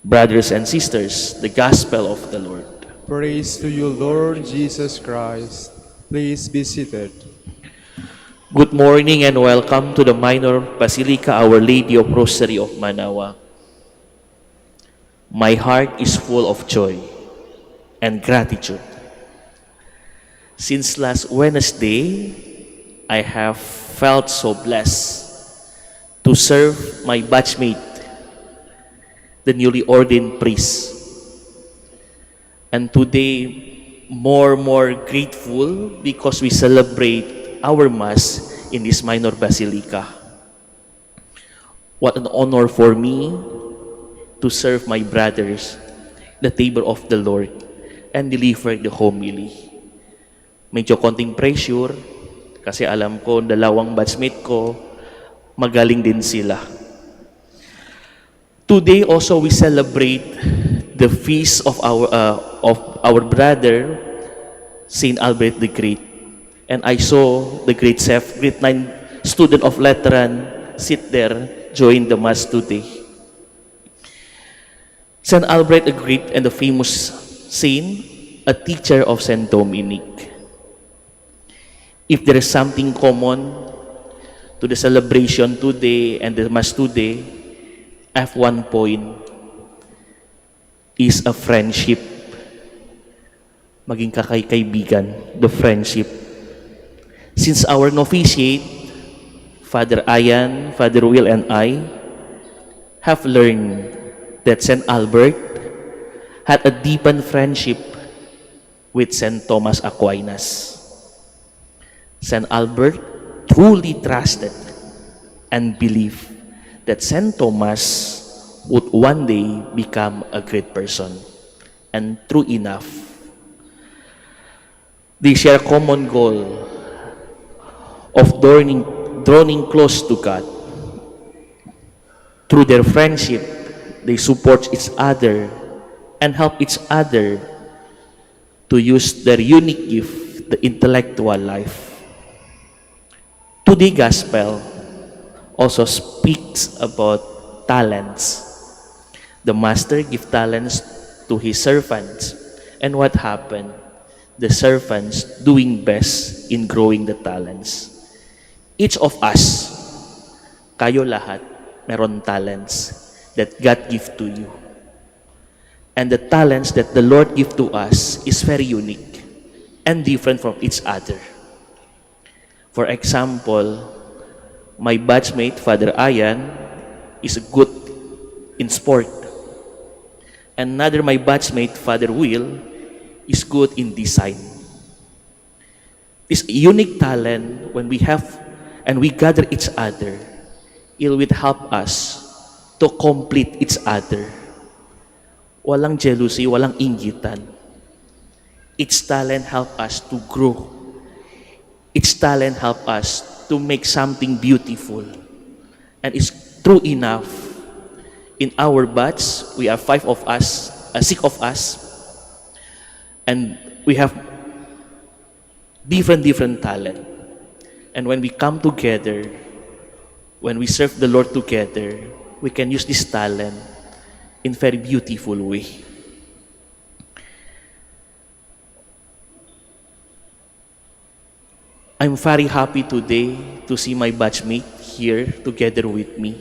[SPEAKER 2] Brothers and sisters, the gospel of the Lord.
[SPEAKER 1] Praise to you, Lord Jesus Christ. Please be seated.
[SPEAKER 2] Good morning and welcome to the Minor Basilica Our Lady of Rosary of Manaoag. My heart is full of joy and gratitude. Since last Wednesday, I have felt so blessed to serve my batchmate, the newly ordained priest. And today, more grateful because we celebrate our Mass in this minor basilica. What an honor for me to serve my brothers the table of the Lord and deliver the homily. Medyo konting pressure kasi alam ko dalawang batchmate ko magaling din sila. Today also we celebrate the feast of our brother Saint Albert the Great. And I saw the grade 9 student of Lateran sit there, join the Mass today. Saint Albert the Great and the famous saint, a teacher of Saint Dominic. If there is something common to the celebration today and the Mass today, I have one point, is a friendship. Maging kaibigan, the friendship. Since our novitiate, Father Ian, Father Will, and I have learned that St. Albert had a deepened friendship with St. Thomas Aquinas. St. Albert truly trusted and believed that St. Thomas would one day become a great person. And true enough, they share a common goal of drawing close to God. Through their friendship, they support each other and help each other to use their unique gift, the intellectual life. Today's gospel also speaks about talents. The master gives talents to his servants. And what happened? The servants doing best in growing the talents. Each of us, kayo lahat, meron talents that God give to you. And the talents that the Lord give to us is very unique and different from each other. For example, my batchmate, Father Ian, is good in sport. Another my batchmate, Father Will, is good in design. This unique talent, when we have and we gather each other, it will help us to complete each other. Walang jealousy, walang inggitan. Each talent help us to grow. Each talent help us to make something beautiful. And it's true enough. In our batch, we are 6 of us, and we have different talent. And when we come together, when we serve the Lord together, we can use this talent in a very beautiful way. I'm very happy today to see my batchmate here together with me.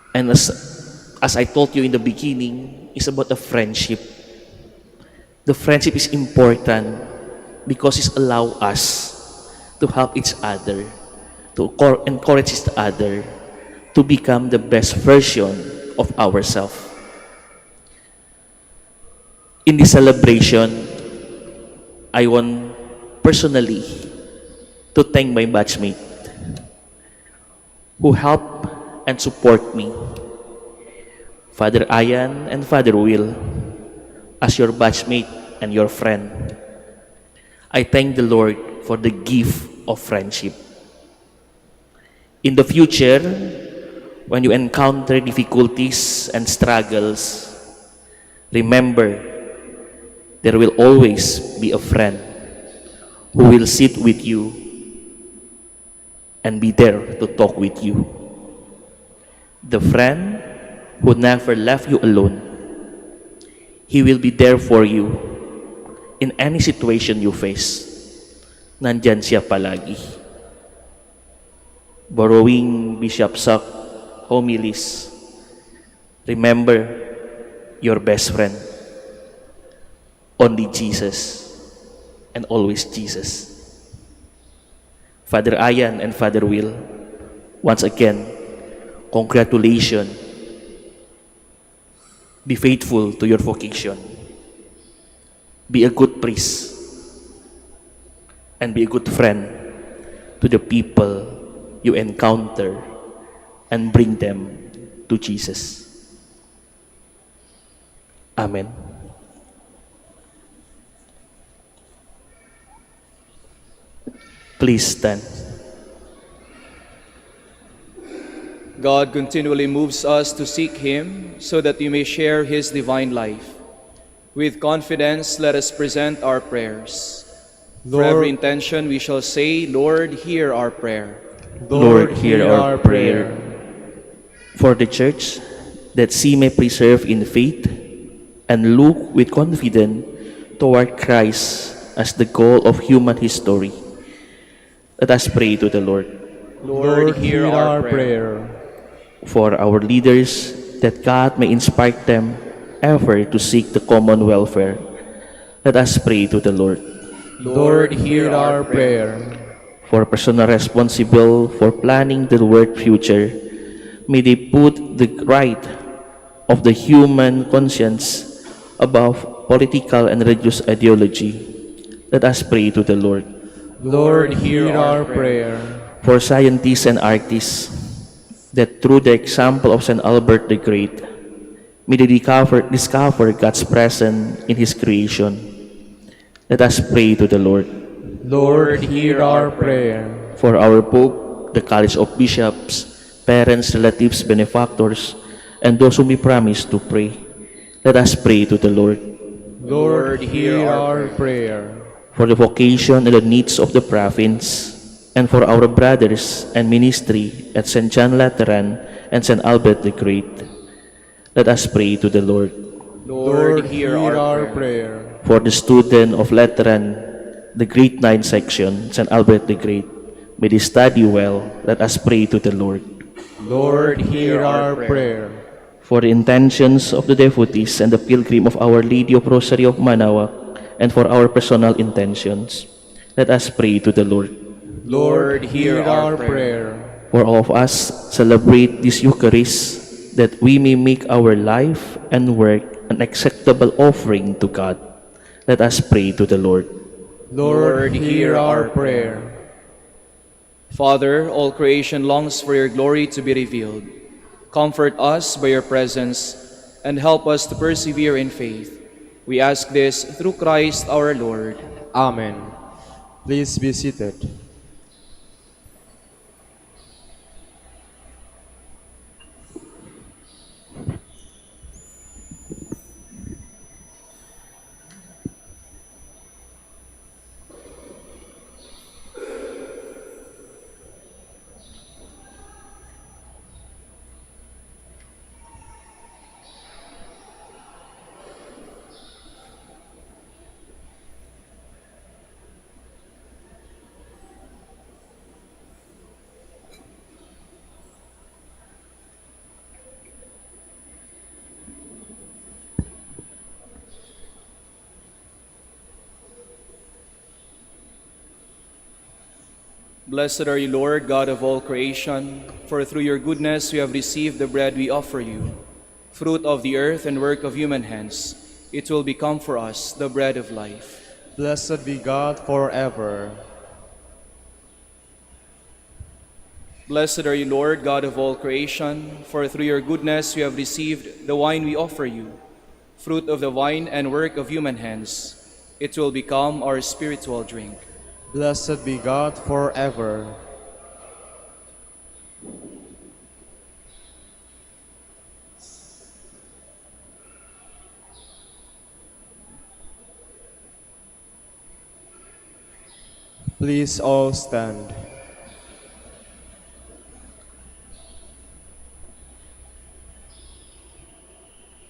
[SPEAKER 2] And as I told you in the beginning, it's about a friendship. The friendship is important because it allows us to help each other, to encourage each other to become the best version of ourselves. In this celebration, I want personally to thank my batchmate who help and support me, Father Ian and Father Will, as your batchmate and your friend. I thank the Lord for the gift of friendship. In the future, when you encounter difficulties and struggles, remember there will always be a friend who will sit with you and be there to talk with you. The friend who never left you alone. He will be there for you in any situation you face. Nandyan siya palagi. Borrowing Bishop Sak homilies, remember your best friend. Only Jesus and always Jesus. Father Ian and Father Will, once again, congratulations. Be faithful to your vocation. Be a good priest and be a good friend to the people you encounter and bring them to Jesus. Amen. Please stand.
[SPEAKER 6] God continually moves us to seek Him so that we may share His divine life. With confidence, let us present our prayers. For every intention, we shall say, Lord, hear our prayer.
[SPEAKER 2] Lord, hear our prayer. For the Church, that she may preserve in faith and look with confidence toward Christ as the goal of human history. Let us pray to the Lord.
[SPEAKER 6] Lord, hear our prayer.
[SPEAKER 2] For our leaders, that God may inspire them ever to seek the common welfare. Let us pray to the Lord.
[SPEAKER 6] Lord, hear our prayer.
[SPEAKER 2] For personnel responsible for planning the world future, may they put the right of the human conscience above political and religious ideology. Let us pray to the Lord.
[SPEAKER 6] Lord, hear our prayer.
[SPEAKER 2] For scientists and artists, that through the example of St. Albert the Great, may they discover God's presence in His creation. Let us pray to the Lord.
[SPEAKER 6] Lord, hear our prayer.
[SPEAKER 2] For our Pope, the College of Bishops, parents, relatives, benefactors, and those whom we promise to pray, let us pray to the Lord.
[SPEAKER 6] Lord, hear our prayer.
[SPEAKER 2] For the vocation and the needs of the province, and for our brothers and ministry at St. John Lateran and St. Albert the Great, let us pray to the Lord.
[SPEAKER 6] Lord, hear our prayer.
[SPEAKER 2] For the student of Lateran, the Grade 9 section, St. Albert the Great, may they study well. Let us pray to the Lord.
[SPEAKER 6] Lord, hear our prayer.
[SPEAKER 2] For the intentions of the devotees and the pilgrim of Our Lady of Rosary of Manaoag, and for our personal intentions, let us pray to the Lord.
[SPEAKER 6] Lord, hear our prayer.
[SPEAKER 2] For all of us, celebrate this Eucharist, that we may make our life and work an acceptable offering to God. Let us pray to the Lord.
[SPEAKER 6] Lord, hear our prayer. Father, all creation longs for your glory to be revealed. Comfort us by your presence and help us to persevere in faith. We ask this through Christ our Lord.
[SPEAKER 1] Amen. Please be seated.
[SPEAKER 6] Blessed are you, Lord, God of all creation, for through your goodness we have received the bread we offer you, fruit of the earth and work of human hands. It will become for us the bread of life.
[SPEAKER 1] Blessed be God forever.
[SPEAKER 6] Blessed are you, Lord, God of all creation, for through your goodness we have received the wine we offer you, fruit of the vine and work of human hands. It will become our spiritual drink.
[SPEAKER 1] Blessed be God forever. Please all stand.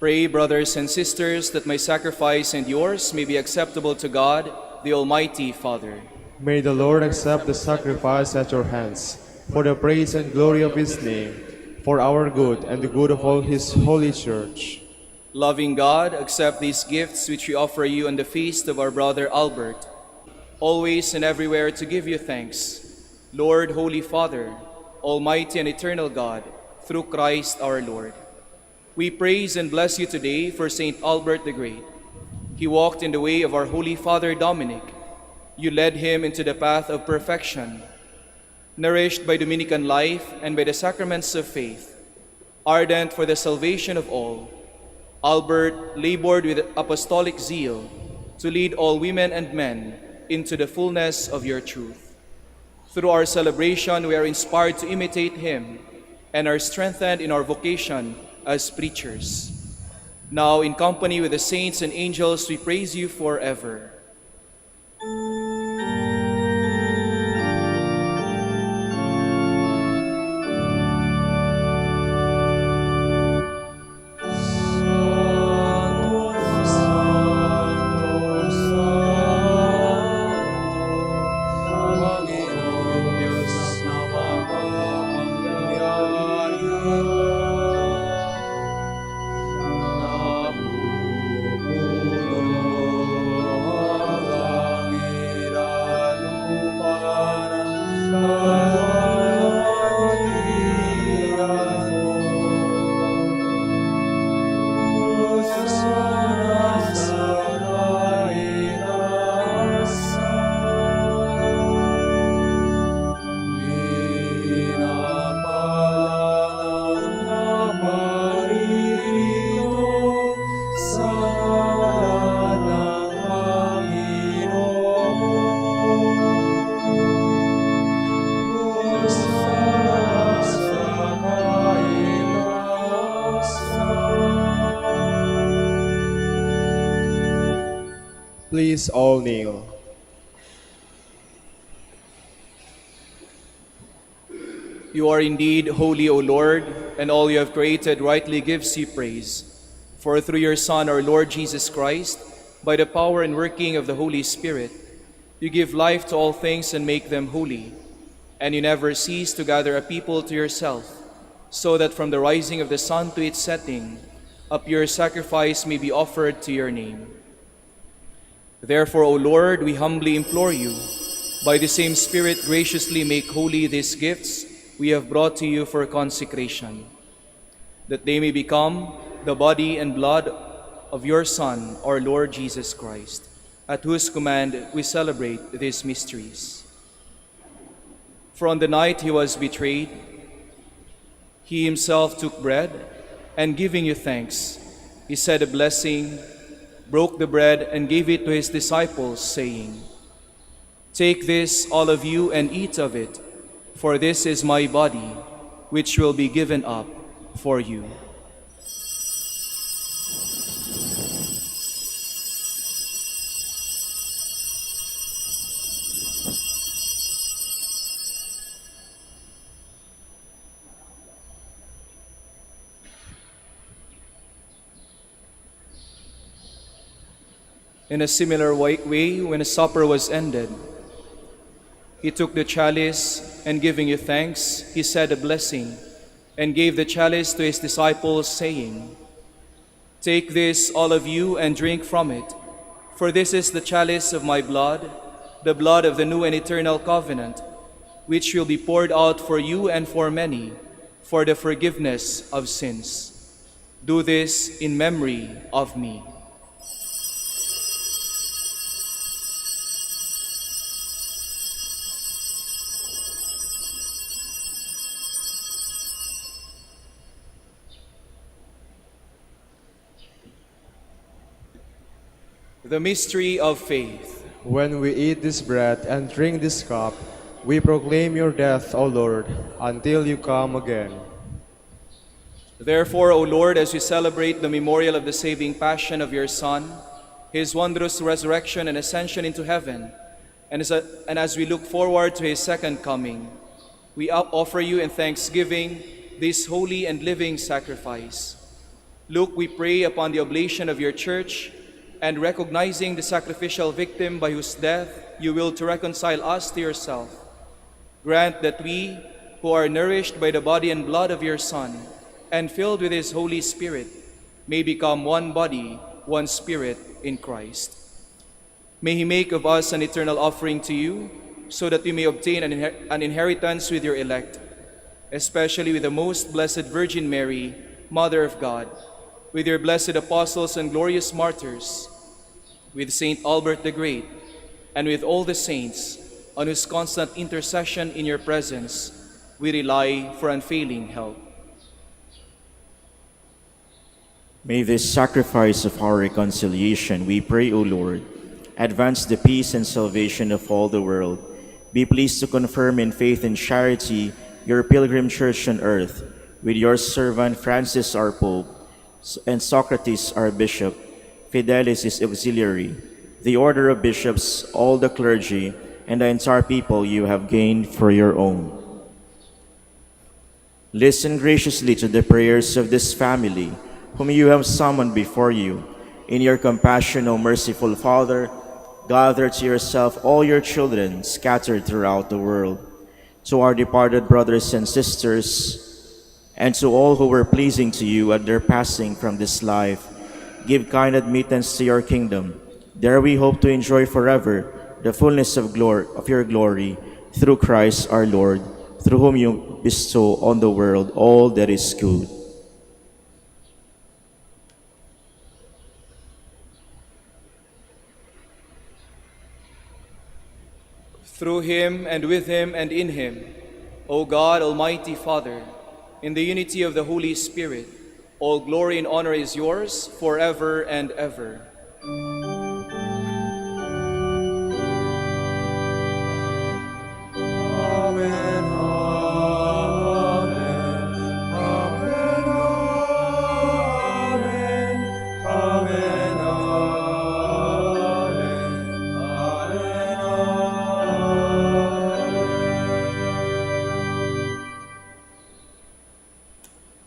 [SPEAKER 6] Pray, brothers and sisters, that my sacrifice and yours may be acceptable to God, the Almighty Father.
[SPEAKER 1] May the Lord accept the sacrifice at your hands, for the praise and glory of his name, for our good and the good of all his holy church.
[SPEAKER 6] Loving God, accept these gifts which we offer you on the feast of our brother Albert, always and everywhere to give you thanks. Lord, Holy Father, Almighty and eternal God, through Christ our Lord. We praise and bless you today for Saint Albert the Great. He walked in the way of our Holy Father Dominic. You led him into the path of perfection. Nourished by Dominican life and by the sacraments of faith, ardent for the salvation of all, Albert labored with apostolic zeal to lead all women and men into the fullness of your truth. Through our celebration, we are inspired to imitate him and are strengthened in our vocation as preachers. Now, in company with the saints and angels, we praise you forever.
[SPEAKER 1] Please all kneel.
[SPEAKER 6] You are indeed holy, O Lord, and all you have created rightly gives you praise. For through your Son, our Lord Jesus Christ, by the power and working of the Holy Spirit, you give life to all things and make them holy. And you never cease to gather a people to yourself, so that from the rising of the sun to its setting, a pure sacrifice may be offered to your name. Therefore, O Lord, we humbly implore you, by the same Spirit graciously make holy these gifts we have brought to you for consecration, that they may become the body and blood of your Son, our Lord Jesus Christ, at whose command we celebrate these mysteries. For on the night he was betrayed, he himself took bread, and giving you thanks, he said a blessing, broke the bread, and gave it to his disciples, saying, "Take this, all of you, and eat of it, for this is my body, which will be given up for you." In a similar way, when the supper was ended, he took the chalice, and giving you thanks, he said a blessing, and gave the chalice to his disciples, saying, "Take this, all of you, and drink from it, for this is the chalice of my blood, the blood of the new and eternal covenant, which will be poured out for you and for many for the forgiveness of sins. Do this in memory of me. The mystery of faith.
[SPEAKER 1] When we eat this bread and drink this cup, we proclaim your death, O Lord, until you come again.
[SPEAKER 6] Therefore, O Lord, as we celebrate the memorial of the saving passion of your Son, his wondrous resurrection and ascension into heaven, and as we look forward to his second coming, we offer you in thanksgiving this holy and living sacrifice. Look, we pray, upon the oblation of your church, and recognizing the sacrificial victim by whose death you will to reconcile us to yourself. Grant that we, who are nourished by the body and blood of your Son, and filled with his Holy Spirit, may become one body, one spirit in Christ. May he make of us an eternal offering to you, so that we may obtain an inheritance with your elect, especially with the most blessed Virgin Mary, Mother of God, with your blessed apostles and glorious martyrs, with Saint Albert the Great, and with all the saints, on whose constant intercession in your presence we rely for unfailing help.
[SPEAKER 7] May this sacrifice of our reconciliation, we pray, O Lord, advance the peace and salvation of all the world. Be pleased to confirm in faith and charity your pilgrim church on earth, with your servant Francis our Pope, and Socrates our Bishop, Fidelis his auxiliary, the order of bishops, all the clergy, and the entire people you have gained for your own. Listen graciously to the prayers of this family, whom you have summoned before you. In your compassion, O merciful Father, gather to yourself all your children scattered throughout the world. To our departed brothers and sisters, and to all who were pleasing to you at their passing from this life, give kind admittance to your kingdom. There we hope to enjoy forever the fullness of your glory, through Christ our Lord, through whom you bestow on the world all that is good.
[SPEAKER 6] Through him, and with him, and in him, O God, Almighty Father, in the unity of the Holy Spirit, all glory and honor is yours forever and ever.
[SPEAKER 1] Amen.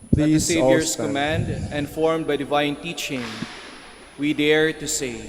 [SPEAKER 6] At the
[SPEAKER 1] Please all
[SPEAKER 6] Savior's
[SPEAKER 1] stand.
[SPEAKER 6] command and formed by divine teaching, we dare to say,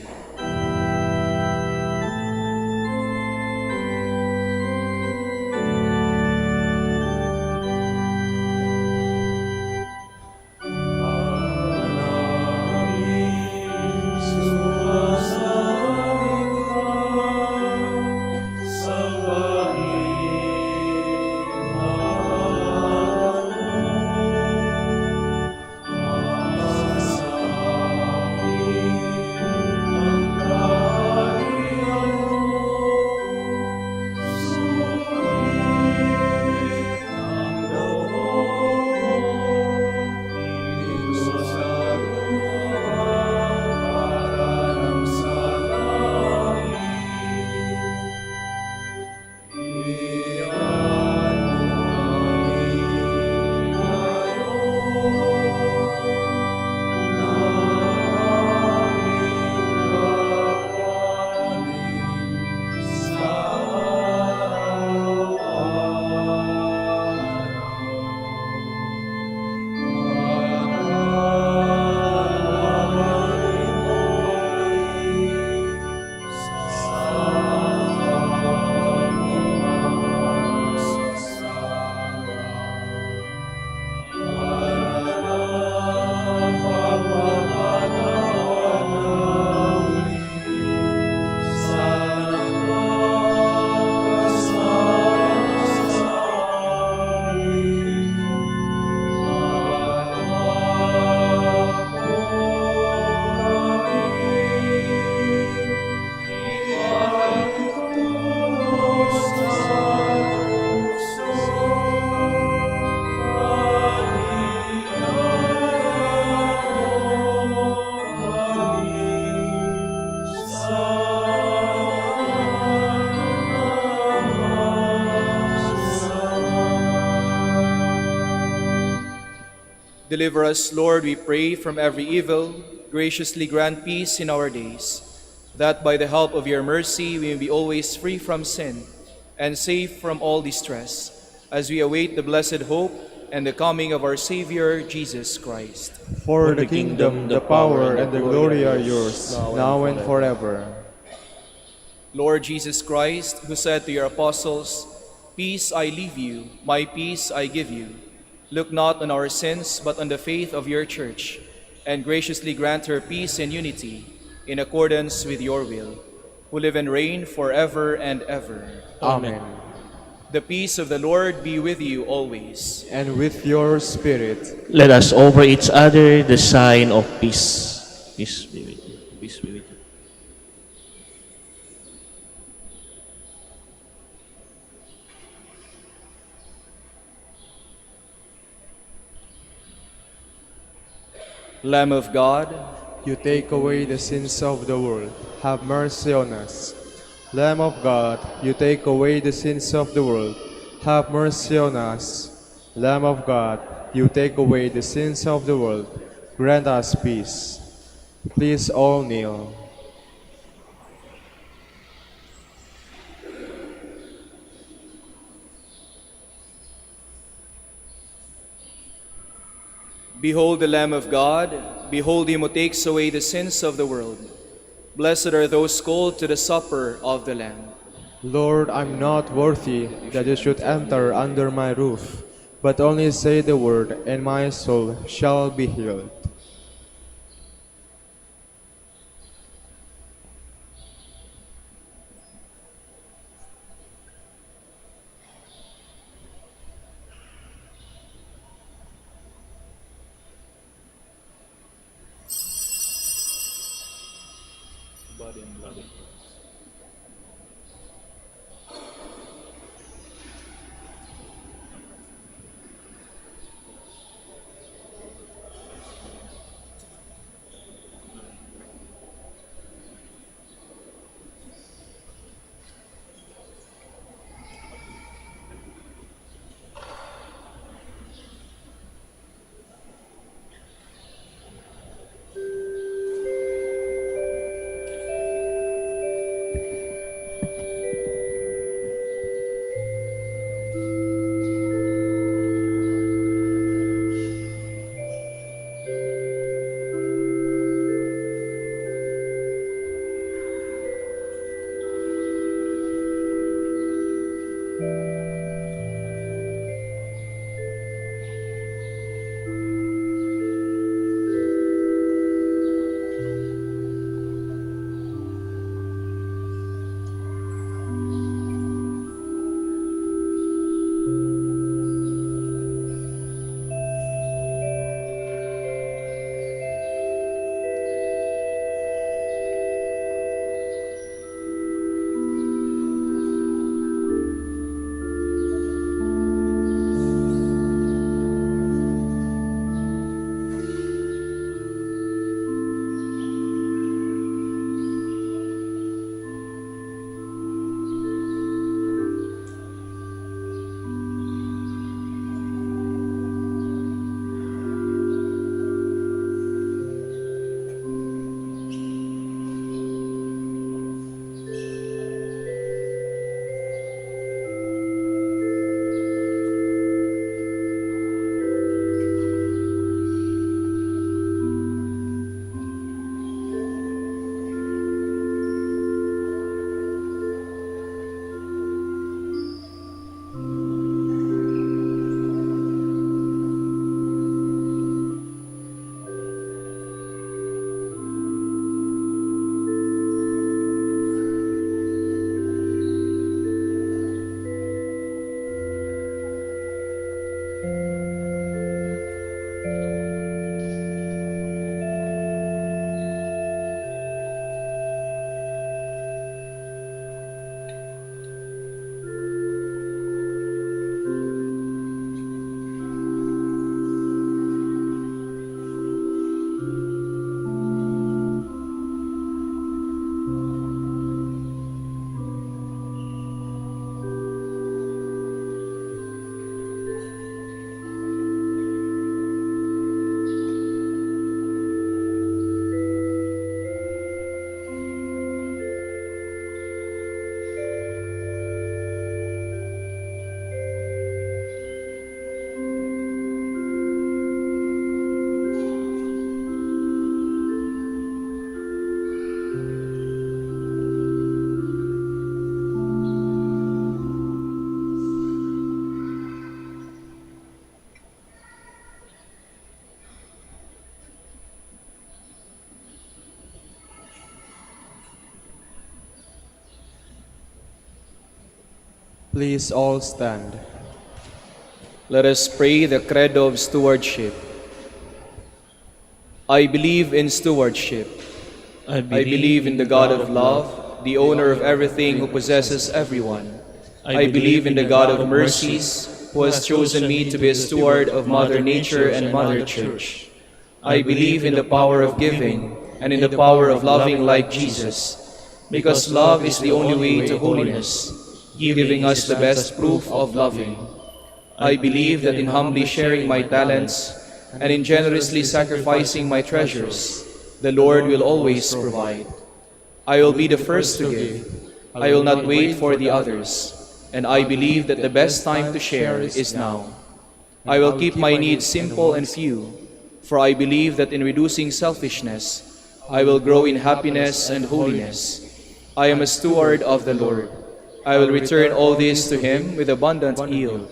[SPEAKER 6] Deliver us, Lord, we pray, from every evil. Graciously grant peace in our days, that by the help of your mercy we may be always free from sin and safe from all distress, as we await the blessed hope and the coming of our Savior, Jesus Christ.
[SPEAKER 1] For the kingdom, the power, and the glory are yours, now and forever.
[SPEAKER 6] Lord Jesus Christ, who said to your apostles, "Peace I leave you, my peace I give you," look not on our sins, but on the faith of your Church, and graciously grant her peace and unity in accordance with your will, who live and reign forever and ever.
[SPEAKER 1] Amen.
[SPEAKER 6] The peace of the Lord be with you always.
[SPEAKER 1] And with your spirit.
[SPEAKER 2] Let us offer each other the sign of peace. Peace be with you. Peace be with you.
[SPEAKER 6] Lamb of God,
[SPEAKER 1] You take away the sins of the world. Have mercy on us. Lamb of God, you take away the sins of the world. Have mercy on us. Lamb of God, you take away the sins of the world. Grant us peace. Please all kneel.
[SPEAKER 6] behold the Lamb of God, behold him who takes away the sins of the world. Blessed are those called to the supper of the Lamb.
[SPEAKER 1] Lord, I'm not worthy that you should enter under my roof, but only say the word, and my soul shall be healed. Please all stand.
[SPEAKER 6] Let us pray the Credo of Stewardship. I believe in stewardship. I believe in the God of love, the owner of everything who possesses everyone. I believe in the God of mercies, who has chosen me to be a steward of Mother Nature and Mother Church. I believe in the power of giving and in the power of loving like Jesus, because love is the only way to holiness, giving us the best proof of loving. I believe that in humbly sharing my talents and in generously sacrificing my treasures, the Lord will always provide. I will be the first to give. I will not wait for the others, and I believe that the best time to share is now. I will keep my needs simple and few, for I believe that in reducing selfishness, I will grow in happiness and holiness. I am a steward of the Lord. I will return all this to Him with abundant yield.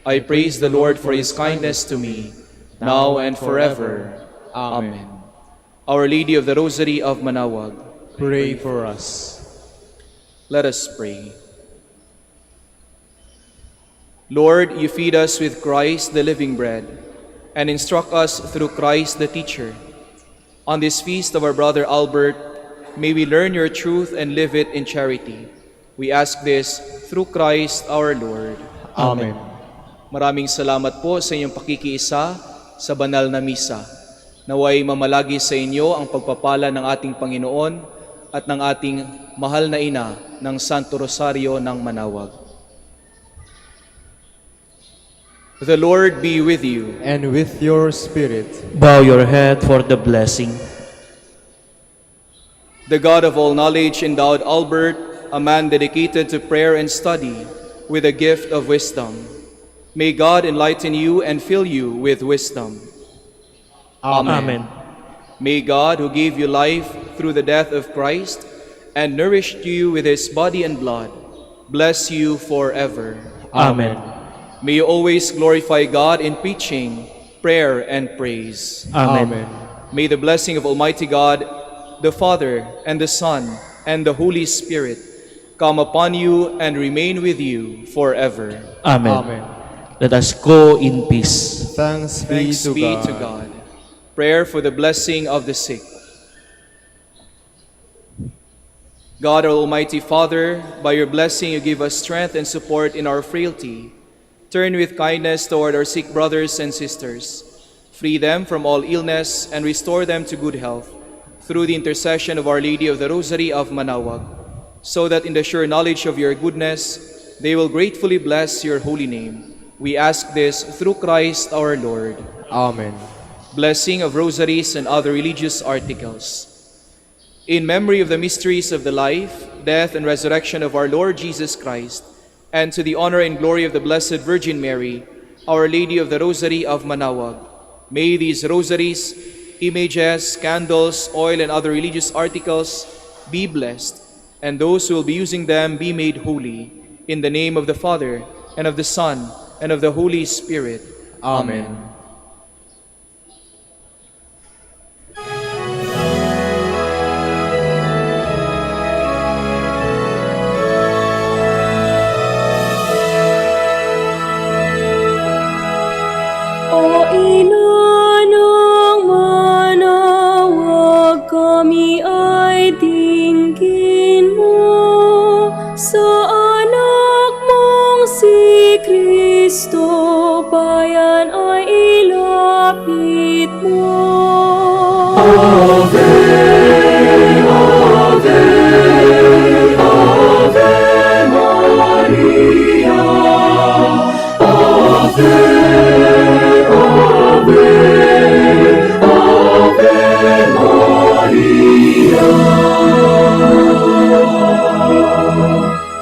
[SPEAKER 6] I praise the Lord for His kindness to me, now and forever. Amen. Our Lady of the Rosary of Manaoag,
[SPEAKER 1] Pray for us.
[SPEAKER 6] let us pray. Lord, you feed us with Christ, the living bread, and instruct us through Christ, the teacher. On this feast of our brother Albert, may we learn your truth and live it in charity. We ask this through Christ our Lord.
[SPEAKER 1] Amen.
[SPEAKER 6] Maraming salamat po sa inyong pakikiisa sa banal na misa. Naway mamalagi sa inyo ang pagpapala ng ating Panginoon at ng ating mahal na ina ng Santo Rosario ng Manaoag. The Lord be with you.
[SPEAKER 1] And with your spirit.
[SPEAKER 8] Bow your head for the blessing.
[SPEAKER 6] The God of all knowledge endowed Albert, a man dedicated to prayer and study, with a gift of wisdom. May God enlighten you and fill you with wisdom.
[SPEAKER 8] Amen.
[SPEAKER 6] May God, who gave you life through the death of Christ and nourished you with His body and blood, bless you forever.
[SPEAKER 8] Amen.
[SPEAKER 6] May you always glorify God in preaching, prayer, and praise.
[SPEAKER 8] Amen.
[SPEAKER 6] May the blessing of Almighty God, the Father, and the Son, and the Holy Spirit come upon you and remain with you forever.
[SPEAKER 8] Amen. Let us go in peace.
[SPEAKER 1] Thanks be
[SPEAKER 6] Thanks
[SPEAKER 1] to
[SPEAKER 6] be
[SPEAKER 1] God.
[SPEAKER 6] to God. Prayer for the blessing of the sick. God, our Almighty Father, by your blessing you give us strength and support in our frailty. Turn with kindness toward our sick brothers and sisters. Free them from all illness and restore them to good health through the intercession of Our Lady of the Rosary of Manaoag, so that in the sure knowledge of your goodness, they will gratefully bless your holy name. We ask this through Christ our Lord.
[SPEAKER 1] Amen.
[SPEAKER 6] Blessing of rosaries and other religious articles. In memory of the mysteries of the life, death, and resurrection of our Lord Jesus Christ, and to the honor and glory of the Blessed Virgin Mary, Our Lady of the Rosary of Manaoag, may these rosaries, images, candles, oil, and other religious articles be blessed, and those who will be using them be made holy. In the name of the Father, and of the Son, and of the Holy Spirit. Amen.
[SPEAKER 9] O ina ng Manaoag, kami ay dinggin mo sa anak mong si Kristo, bayan ay ilapit mo. Ave, Ave, Ave Maria, Ave.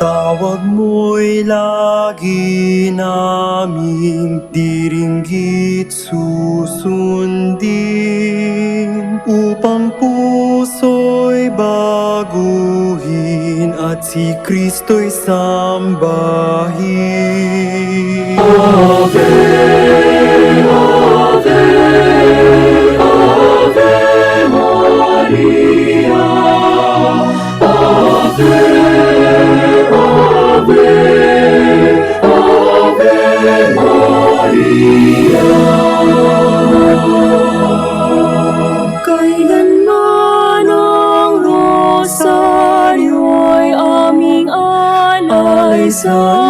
[SPEAKER 10] Tawag mo'y lagi naming diringgit susundin, upang puso'y baguhin at si Kristo'y sambahin. Ave, Ave, Ave Maria, Ave, Ave,
[SPEAKER 9] sa